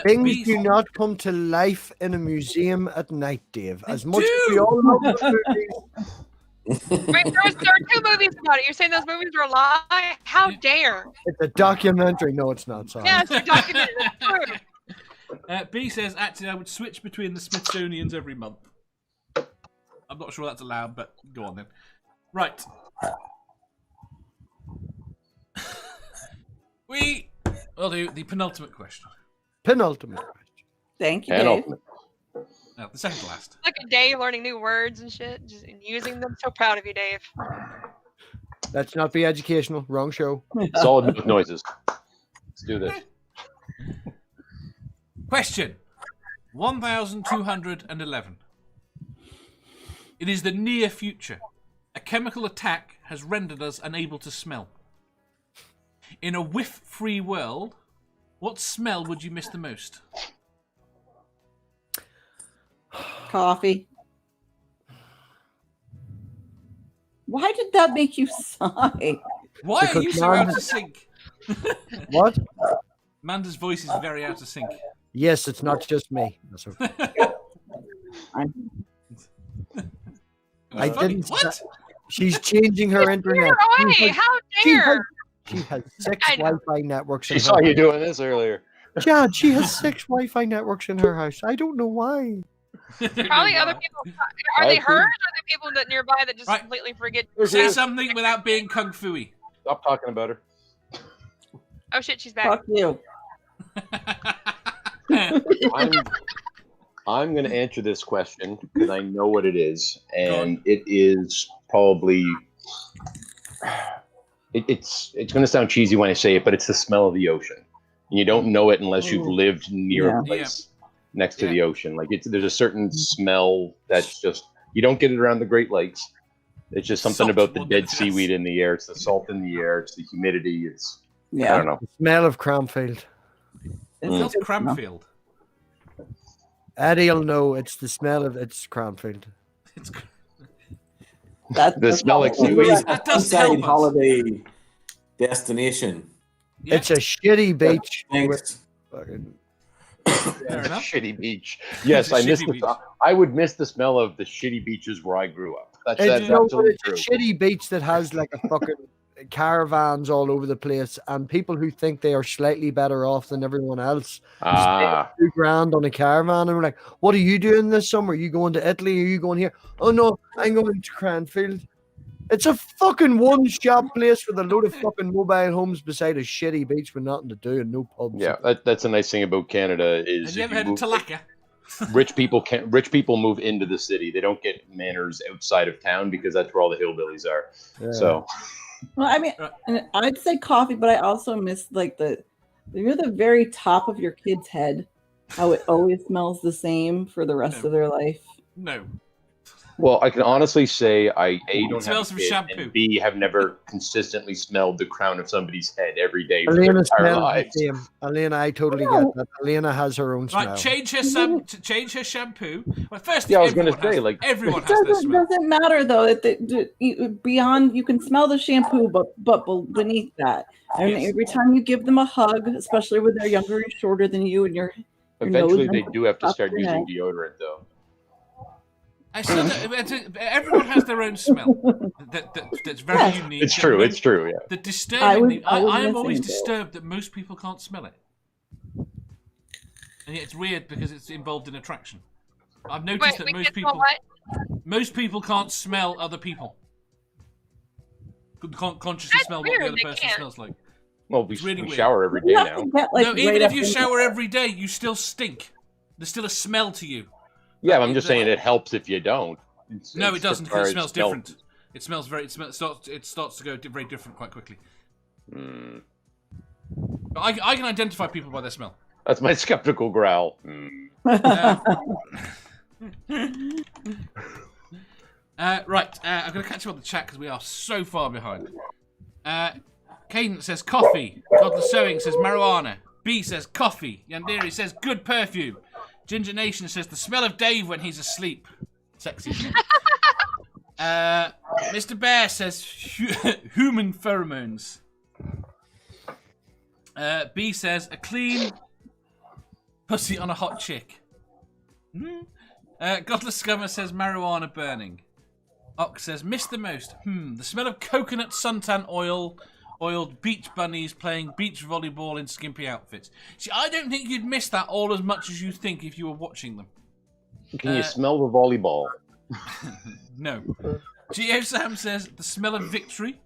Things do not come to life in a museum at night, Dave. As much do. as we all love the movies. Wait, there are 2 movies about it. You're saying those movies are a lie? How dare? It's a documentary. No, it's not. Sorry. Yes, you're documented. It's true. B says, actually, I would switch between the Smithsonian's every month. I'm not sure that's allowed, but go on then. Right. We'll do the penultimate question. Penultimate. Thank you, And Dave. ultimate. No, the second to last. Like a day learning new words and shit, just and using them. So proud of you, Dave. Let's not be educational. Wrong show. Solid milk noises. Let's do this. Question 1211. It is the near future. A chemical attack has rendered us unable to smell. In a whiff-free world, what smell would you miss the most? Coffee. Why did that make you sigh? Why are you so out of sync? What? Amanda's voice is very out of sync. Yes, it's not just me. That's okay. I Funny. didn't. What? She's changing her internet. Away! How dare! She has 6 I know. Wi-Fi networks. She in saw her you house. doing this earlier. Chad, she has 6 Wi-Fi networks in her house. I don't know why. Probably other people. Are they hers or are they people that nearby that just Right. completely forget? Say something without being kung fu-y. Stop talking about her. Oh shit, she's back. Fuck you. I'm going to answer this question because I know what it is, Go and it is probably. It's going to sound cheesy when I say it, but it's the smell of the ocean. You don't know it unless you've lived near a place next to the ocean. Like there's a certain smell that's just you don't get it around the Great Lakes. It's just something Salt about the will dead get seaweed in the air. It's the salt in the air. It's the humidity. It's I Yeah. don't know. The smell of Cranfield. It smells Cranfield. Eddie'll know it's the smell of it's Cranfield. It's, The smell like probably- seaweed. that does Inside help us. holiday destination. Yeah, It's a shitty beach. Thanks. Fucking- fair enough. Shitty beach. Yes, I Shitty miss beach. I would miss the smell of the shitty beaches where I grew up. That's It's, no, absolutely it's a true. shitty beach that has like a fucking caravans all over the place, and people who think they are slightly better off than everyone else Ah, $2,000 on a caravan, and we're like, "What are you doing this summer? Are you going to Italy? Are you going here?" "Oh no, I'm going to Cranfield." It's a fucking one-shop place with a load of fucking mobile homes beside a shitty beach with nothing to do and no pubs. yeah. That's a nice thing about Canada is Have you if ever heard of Talaka? rich people move into the city. They don't get manors outside of town because that's where all the hillbillies are. Yeah. So Well, I mean, and I'd say coffee, but I also miss like the very top of your kid's head, how it always smells the same for the rest of their life. No. well, I can honestly say I A don't Smells have of a kid, shampoo. and B have never consistently smelled the crown of somebody's head every day for their Elena entire smells the lives. same. Elena, I totally No. get that. Elena has her own smell. Right, change her shampoo. Well, first, Yeah, I was gonna everyone say, has, like- everyone It has their smell. doesn't matter though. Beyond, you can smell the shampoo, but beneath that, and Yes. every time you give them a hug, especially when they're younger and shorter than you, and your Eventually, nose they do have to up start their using head. deodorant, though. I still everyone has their own smell that's very Yes. unique. It's true. It's true. Yeah. The disturbing. I was I am missing always it. disturbed that most people can't smell it, and yet it's weird because it's involved in attraction. I've noticed Wait, that we most can smell people. what? Most people can't smell other people. Can't consciously smell what the weird, other they person can't. smells like. Well, we, It's really we weird. shower every day You have now. to get, like, No, right even if you after- shower every day, you still stink. There's still a smell to you. Yeah, I'm just saying it helps if you don't. No, It's it doesn't, as because far it as smells smell- different. It smells very. It starts to go very different quite quickly. Mm, But I can identify people by their smell. that's my skeptical growl. Right, I'm going to catch up on the chat because we are so far behind. Cadence says coffee. Godless Sewing says marijuana. B says coffee. Yandere says good perfume. Ginger Nation says the smell of Dave when he's asleep. Sexy. Mr. Bear says human pheromones. B says a clean pussy on a hot chick. Godless Scummer says marijuana burning. Ox says miss the most. The smell of coconut suntan oiled beach bunnies playing beach volleyball in skimpy outfits. See, I don't think you'd miss that all as much as you think if you were watching them. Can you smell the volleyball? No. Geo Sam says the smell of victory.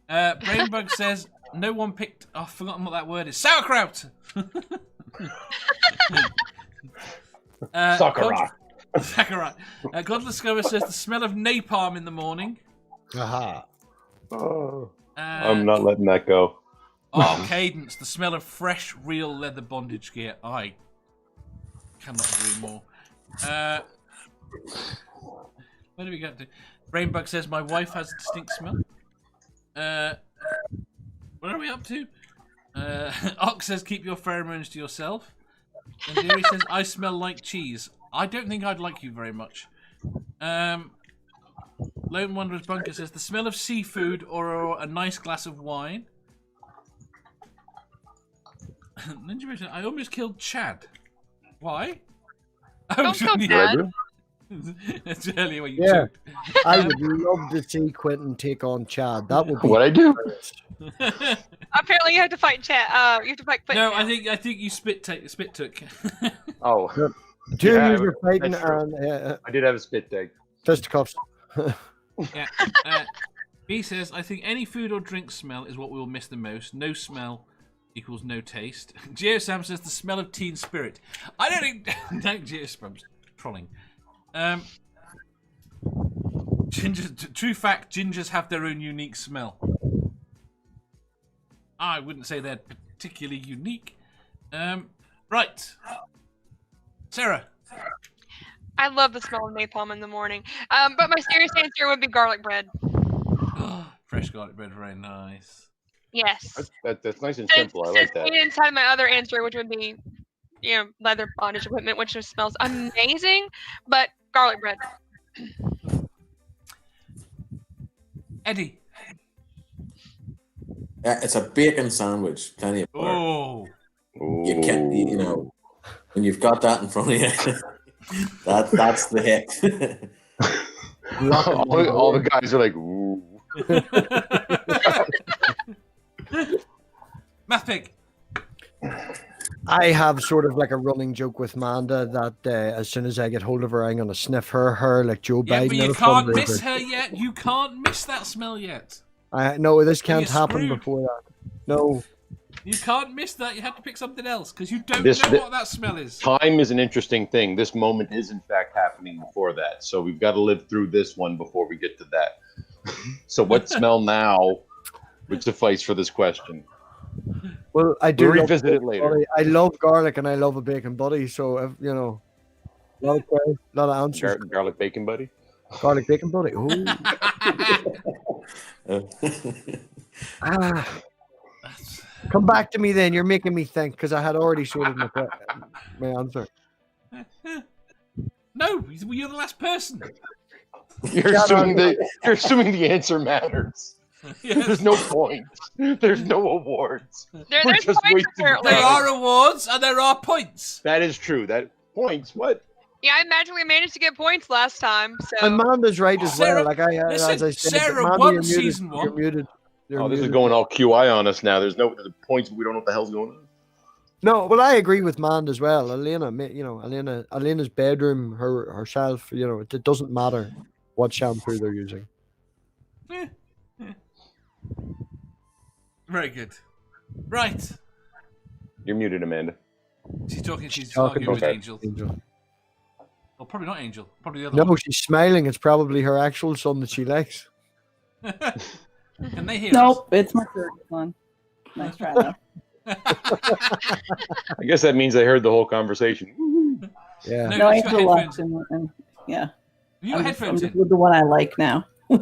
Brainbug says no one picked. Oh, I've forgotten what that word is. Sauerkraut. Sakura. Sakura. Godless Scummer says the smell of napalm in the morning. Aha. Oh, I'm not letting that go. Oh, Cadence, the smell of fresh, real leather bondage gear. I cannot agree more. Where do we get to? Brainbug says my wife has a distinct smell. What are we up to? Ox says keep your pheromones to yourself. And Deary says I smell like cheese. I don't think I'd like you very much. Lone Wanderer's Bunker says the smell of seafood or a nice glass of wine. Ninja Vision, I almost killed Chad. Why? Don't kill Chad. It's earlier when you Yeah. choked. I would love to see Quentin take on Chad. That would be What I do? Apparently, you have to fight Chad. You have to fight Quentin. No, I think you spit took. Oh, two Yeah, of you are fighting that's true. and I did have a spit take. fisticuffs. Yeah. B says I think any food or drink smell is what we will miss the most. No smell equals no taste. Geosam says the smell of teen spirit. I don't think Geosam's trolling. Gingers, true fact, gingers have their own unique smell. I wouldn't say they're particularly unique. Right. Sarah. I love the smell of napalm in the morning. But my serious answer would be garlic bread. Fresh garlic bread, very nice. Yes. That's nice and Since simple. I like that. inside my other answer, which would be, leather bondage equipment, which just smells amazing, but garlic bread. Eddie. Yeah, it's a bacon sandwich. Tell you what. Oh. You can't, when you've got that in front of you, that's the hit. all the guys are like, ooh. MathPig. I have sort of like a running joke with Manda that as soon as I get hold of her, I'm going to sniff her hair like Joe Yeah, Biden. but you at a can't fundraiser. miss her yet. You can't miss that smell yet. No, this can't You're happen screwed. before that. No. You can't miss that. You have to pick something else because you don't This- know what that smell is. Time is an interesting thing. This moment is, in fact, happening before that. So we've got to live through this one before we get to that. So what smell now would suffice for this question? Well, I do. We'll love revisit it bacon later. buddy. I love garlic and I love a bacon buddy. So, if, a lot of answers. Garlic bacon, buddy? Garlic bacon buddy. Ooh. Come back to me then. You're making me think because I had already sorted my answer. No, you're the last person. You're assuming the answer matters. Yes. There's no points. There's no awards. There's We're just points, wasting apparently. There are awards and there are points. That is true. That points. What? Yeah, I magically managed to get points last time. So Amanda's right as Sarah, well. Like as I said, Sarah Amanda, won you're muted. season one. You're muted. You're Oh, this is muted. going all QI on us now. There's no points, but we don't know what the hell's going on. No, well, I agree with Mand as well. Elena's bedroom, herself, it doesn't matter what shampoo they're using. Very good. Right. You're muted, Amanda. She's talking talking arguing with okay. Angel. Angel. Well, probably not Angel. Probably the other No, one. she's smiling. It's probably her actual son that she likes. Can they hear Nope, it's my third one. Nice try though. us? I guess that means they heard the whole conversation. Yeah. No, No, she's got Angel headphones. left, and yeah. Have you got I'm headphones just in? with the one I like now. See,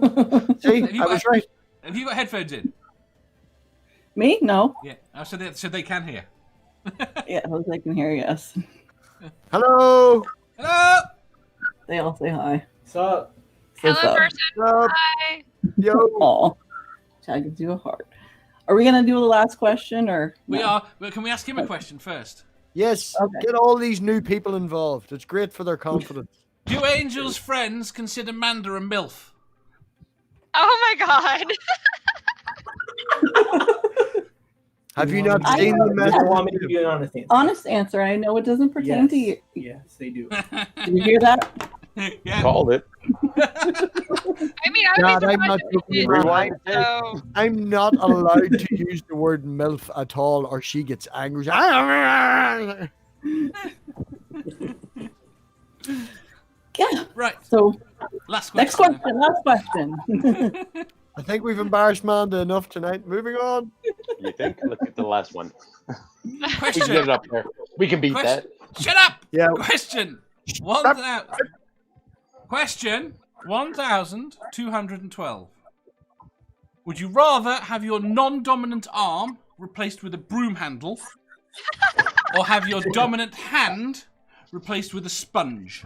Have you I got- was right. Have you got headphones in? Me? No. Yeah. Oh, so they can hear. Yeah, those I can hear. Yes. Hello. Hello. They all say hi. What's up? Hello, What's up? person. What's up? Hi. Yo. Aw. Chad gives you a heart. Are we gonna do the last question or We no? are. Well, can we ask him a question first? Yes. Okay. Get all these new people involved. It's great for their confidence. Do Angel's friends consider Manda a MILF? Oh my god. Have you not I seen know the that. You want me message? to give you an honest answer? Honest answer. I know it doesn't pertain Yes. to you. Yes, they do. Did you hear that? Yeah. Called it. I mean, I God, would I'm be not surprised if joking. you did. Rewind. So, I'm not allowed to use the word MILF at all, or she gets angry. Yeah. Right. So Last next question. question. Last question. I think we've embarrassed Manda enough tonight. Moving on. You think? Look at the last one. We can get Question. it up there. We can beat Question. that. Shut up. Yeah. Question. Question 1,212. Would you rather have your non-dominant arm replaced with a broom handle, or have your dominant hand replaced with a sponge?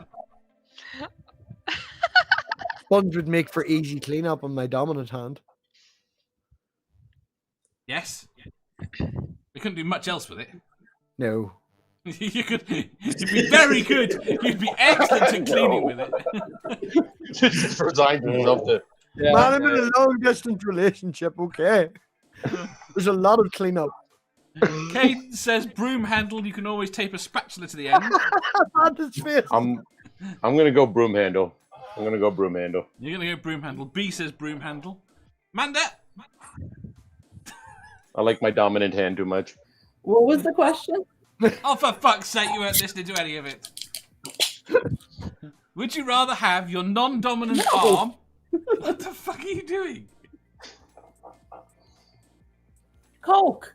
Sponge would make for easy cleanup on my dominant hand. Yes. We couldn't do much else with it. No. You'd be very good. You'd be excellent at cleaning with it. Just resigned himself to. Man, I'm in a long distance relationship, okay? There's a lot of cleanup. Kate says broom handle, you can always tape a spatula to the end. Manda's face. I'm gonna go broom handle. I'm gonna go broom handle. You're going to go broom handle. B says broom handle. Manda! I like my dominant hand too much. What was the question? Oh, for fuck's sake, you weren't listening to any of it. Would you rather have your non-dominant arm... What the fuck are you doing? Coke.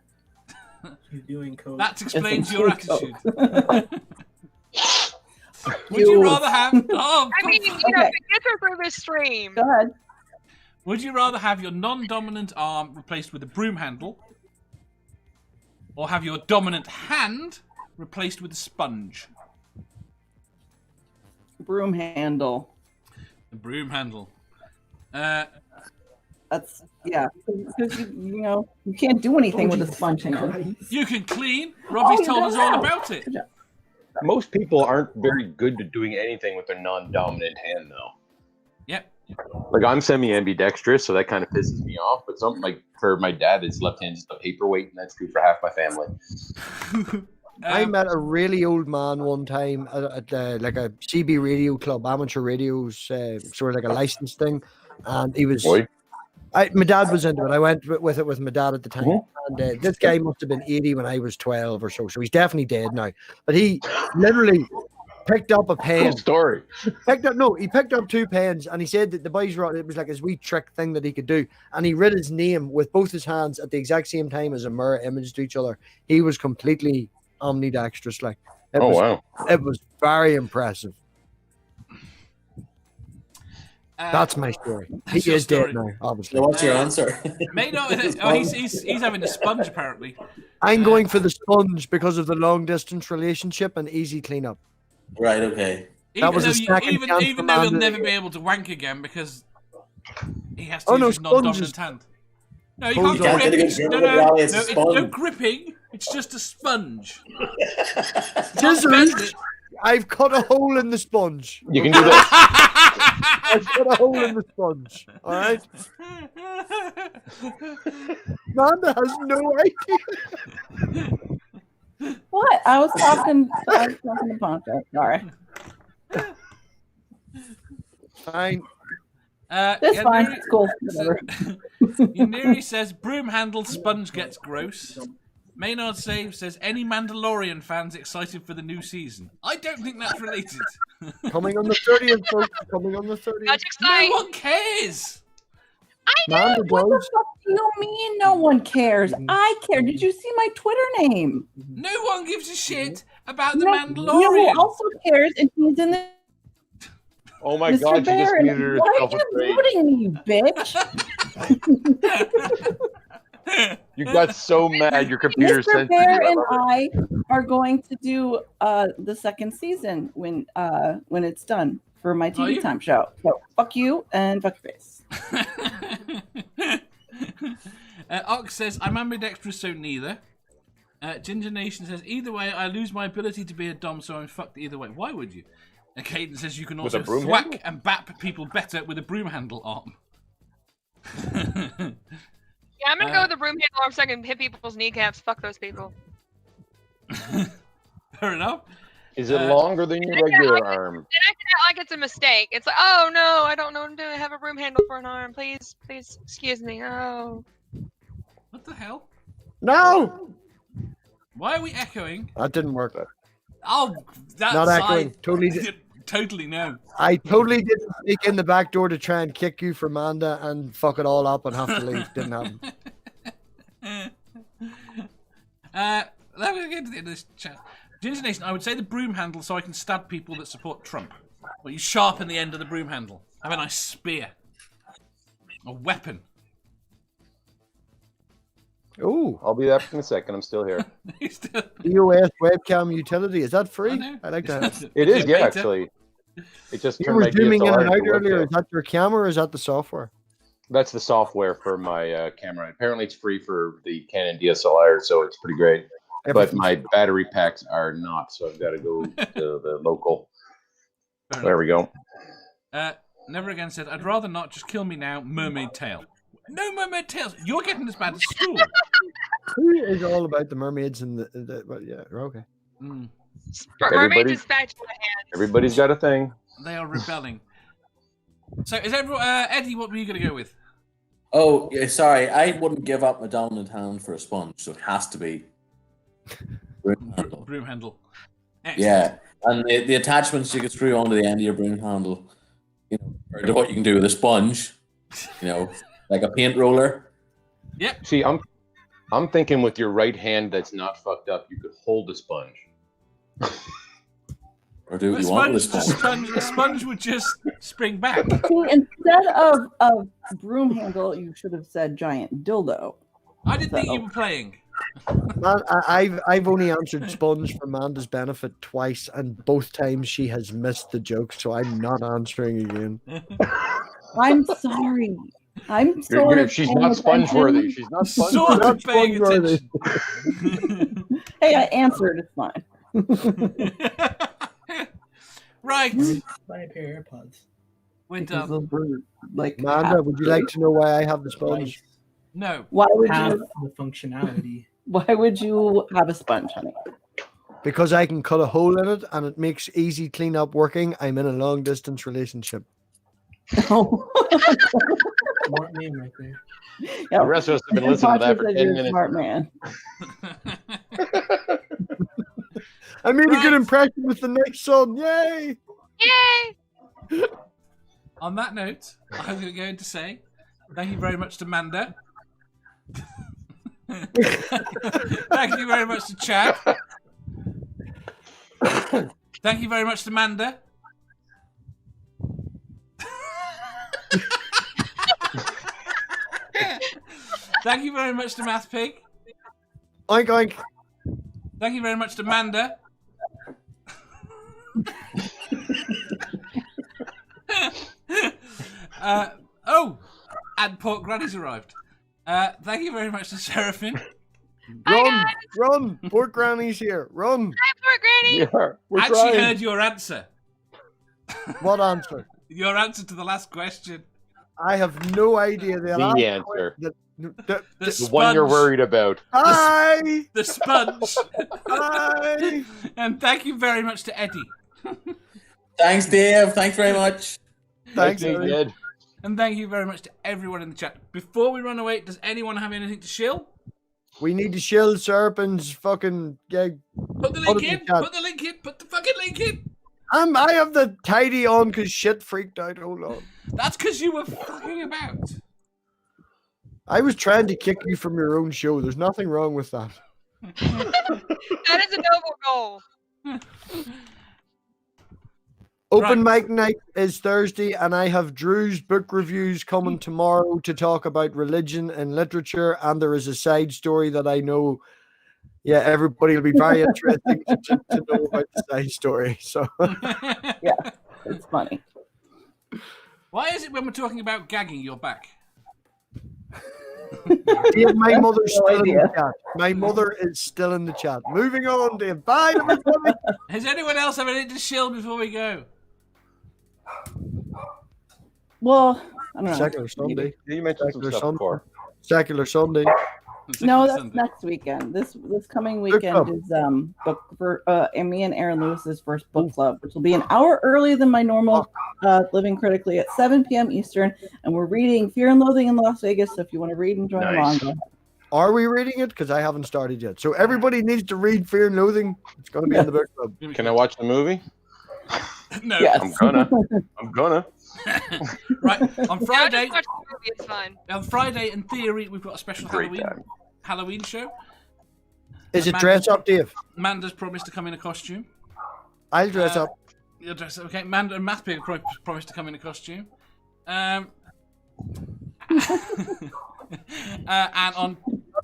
He's doing coke. That explains It's your some attitude. Coke. Would you rather have... Oh, I mean, you know, Okay. to get her through this stream. Go ahead. Would you rather have your non-dominant arm replaced with a broom handle, or have your dominant hand replaced with a sponge? Broom handle. The broom handle. That's because you can't do anything with a sponge hand. You can clean. Robbie's you told us know all how. about it. Good job. Most people aren't very good at doing anything with their non-dominant hand, though. Yep. Like, I'm semi-ambidextrous, so that kind of pisses me off. But something like for my dad, his left hand's a paperweight, and that's true for half my family. I met a really old man one time at like a CB radio club, amateur radios, sort of like a license thing, and he was. Boy. My dad was into it. I went with it with my dad at the time, Mhm. and this guy must have been 80 when I was 12 or so. So he's definitely dead now. But he literally picked up a pen. Cool story. He picked up 2 pens, and he said that the boys were. It was like his wee trick thing that he could do, and he read his name with both his hands at the exact same time as a mirror image to each other. He was completely omnidextrous, like it Oh, was. wow. It was very impressive. That's my story. That's He your is dead story. now, obviously. So what's your answer? May not. Oh, he's having a sponge apparently. I'm going for the sponge because of the long distance relationship and easy cleanup. Right, okay. Even was though, a second even chance though for he'll Manda. never be able to wank again because he has to Oh, use no, his non-dominant sponges. hand. No, you Hold can't on. grip. Can't get a It's, good no, grip no, with no, Raleigh, it's a it's no sponge. gripping. It's just a sponge. Scissors. Bend it. I've cut a hole in the sponge. You can do this. I've cut a hole in the sponge. All right. Manda has no idea. What? I was talking to Poncho. Sorry. Fine. It's fine. It's cool. Whatever. Yaniri says broom handle sponge gets gross. Maynard Save says any Mandalorian fans excited for the new season. I don't think that's related. Coming on the 30th, folks. Coming on the 30th. Much No exciting. one cares. What the fuck do you mean no one cares? I care. Did you see my Twitter name? No one gives a shit about the You know who Mandalorian. also cares, and he's in the Oh my Mr. God, she just Barron. muted Why herself. are you muting me, you bitch? You got so mad your computer Mr. sent Bear you. and I are going to do the second season when it's done for my Are TV you? time show. So fuck you and fuck your face. Ox says I'm ambidextrous, so neither. Ginger Nation says either way, I lose my ability to be a dom, so I'm fucked either way. Why would you? And Caden says you can With also a broom thwack handle? and bap people better with a broom handle arm. Yeah, I'm gonna go with the broom handle arm so I can hit people's kneecaps. Fuck those people. Fair enough. Is it longer than your regular arm? Then I can act like it's a mistake. It's like, oh no, I don't know what I'm doing. I have a broom handle for an arm. Please, excuse me. Oh. What the hell? No! Why are we echoing? That didn't work. Oh, that's Not echoing. Totally no. I totally did sneak in the back door to try and kick you for Manda and fuck it all up and have to leave. Didn't happen. Let me get to the end of this chat. Ginger Nation, I would say the broom handle so I can stab people that support Trump. Well, you sharpen the end of the broom handle. Have a nice spear. A weapon. Ooh. I'll be back in a second. I'm still here. EOS webcam utility. Is that free? I know. I like that. It is, Is it yeah, beta? actually. It just You turned were my zooming in DSLR and out into a earlier. webcam. Is that your camera or is that the software? That's the software for my camera. Apparently, it's free for the Canon DSLR, so it's pretty great. But Everything's- my battery packs are not, so I've got to go to the local. There we go. Never Again said, I'd rather not, just kill me now, mermaid tail. No mermaid tails. You're getting as bad as school. Who is all about the mermaids and the well, yeah, okay. Mm, Mermaid dispatch in the hand. Everybody's got a thing. they are rebelling. So is everyone Eddie, what were you gonna go with? Oh, yeah, sorry. I wouldn't give up my dominant hand for a sponge, so it has to be broom handle. Broom handle. Excellent. Yeah, and the attachments you can screw onto the end of your broom handle, you know, or to what you can do with a sponge, you know, like a paint roller. Yep. See, I'm thinking with your right hand that's not fucked up, you could hold a sponge. Or do what The you want with a sponge, the sponge would just spring back. See, instead of broom handle, you should have said giant dildo. I didn't think you were playing. Man, I've only answered sponge for Amanda's benefit twice, and both times she has missed the joke, so I'm not answering again. I'm sorry. I'm sort of She's paying not sponge worthy. attention. She's not sponge Sort worthy. of paying sponge-worthy. attention. Hey, I answered. It's fine. Right, Buy a pair of AirPods. we're Because done. those were, like, Amanda, would you like to know why I have the sponge? No. why would Half you? the functionality. Why would you have a sponge, honey? Because I can cut a hole in it, and it makes easy cleanup working. I'm in a long distance relationship. Oh. Smart name right there. The rest of us have been listening to that for 10 minutes. Smart man. I made a Right. good impression with the next song. Yay! Yay! On that note, I'm going to say thank you very much to Manda. Thank you very much to Chad. Thank you very much to Manda. Thank you very much to MathPig. Oink oink. Thank you very much to Manda. And Pork Granny's arrived. Thank you very much to Seraphim. Run! Run! Poor Granny's here. Run! Hi, poor Granny. Yeah, we're And she trying. heard your answer. What answer? Your answer to the last question. I have no idea. The answer. The one you're worried about. Hi! The sponge. Hi! And thank you very much to Eddie. Thanks, Dave. Thanks very much. Thanks, Big Eddie. Ed. And thank you very much to everyone in the chat. Before we run away, does anyone have anything to shill? We need to shill Serpent's fucking gig. Put the link in. Put the link in. Put the fucking link in. I have the tidy on because shit freaked out. Hold on. That's because you were fucking about. I was trying to kick you from your own show. There's nothing wrong with that. That is a noble goal. Open mic night is Thursday, and I have Drew's book reviews coming tomorrow to talk about religion and literature. And there is a side story that I know, everybody will be very interested to know about the side story. So, Yeah, it's funny. Why is it when we're talking about gagging, you're back? Dave, my mother's No still in idea. the chat. My mother is still in the chat. Moving on, Dave. Bye, everybody. Has anyone else have anything to shill before we go? Well, I don't know. Secular Sunday. You mentioned some Secular stuff Sunday. before. Secular Sunday. No, that's Sunday. next weekend. This coming Book weekend club. is book for and me and Aaron Lewis's first book club, which will be an hour earlier than my normal Living Critically at 7 p.m. Eastern, and we're reading Fear and Loathing in Las Vegas. So if you want to read and join Nice. along, go ahead. Are we reading it? Because I haven't started yet. So everybody needs to read Fear and Loathing. It's going to be in the book club. Can I watch the movie? No. Yes. I'm gonna. Right. On Yeah, Friday, just watch the movie. It's fun. on Friday, in theory, we've got a special Great time. Halloween show. Is it dress up, Dave? Manda's promised to come in a costume. I'll dress up. You'll dress up, okay? Manda and MathPig promised to come in a costume. And on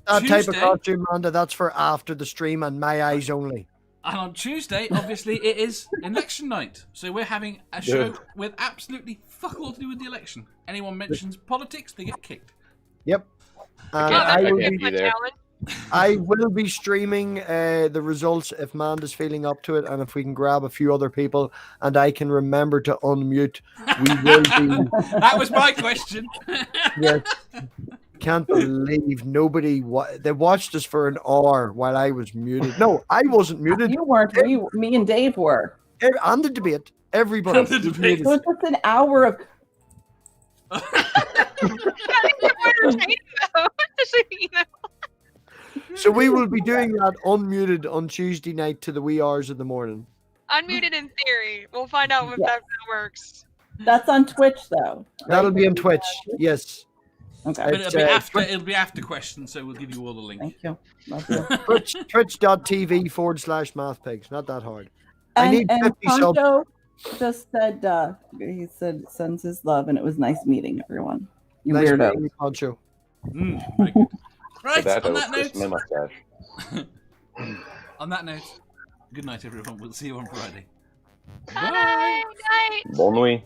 That Tuesday, type of costume, Amanda, that's for after the stream and my eyes only. and on Tuesday, obviously, it is election night. So we're having a show with absolutely fuck all to do with the election. Anyone mentions politics, they get kicked. Yep. And Yeah, I that's will a be, good there. challenge. I will be streaming the results if Amanda's feeling up to it, and if we can grab a few other people and I can remember to unmute, we will be. That was my question. Yes. Can't believe nobody they watched us for an hour while I was muted. No, I wasn't muted. You weren't. Me and Dave were. On the debate, everybody On the was debate. muted. So it's just an hour of. I think it's more entertaining, though. So, you know. So we will be doing that unmuted on Tuesday night to the wee hours of the morning. Unmuted in theory. We'll find out if that works. That's on Twitch, though. That'll be on Twitch. Yes. Okay. But It's, it'll be after questions, so we'll give you all the link. Thank you. Love you. Twitch.tv/MathPigs. Not that hard. I need And 50 subs. Poncho just said he said sends his love, and it was nice meeting everyone. You Nice weirdo. meeting you, Poncho. Very good. Right, that, on I that will twist my note, mustache. on that note, good night, everyone. We'll see you on Friday. Bye. Night. Bon nuit.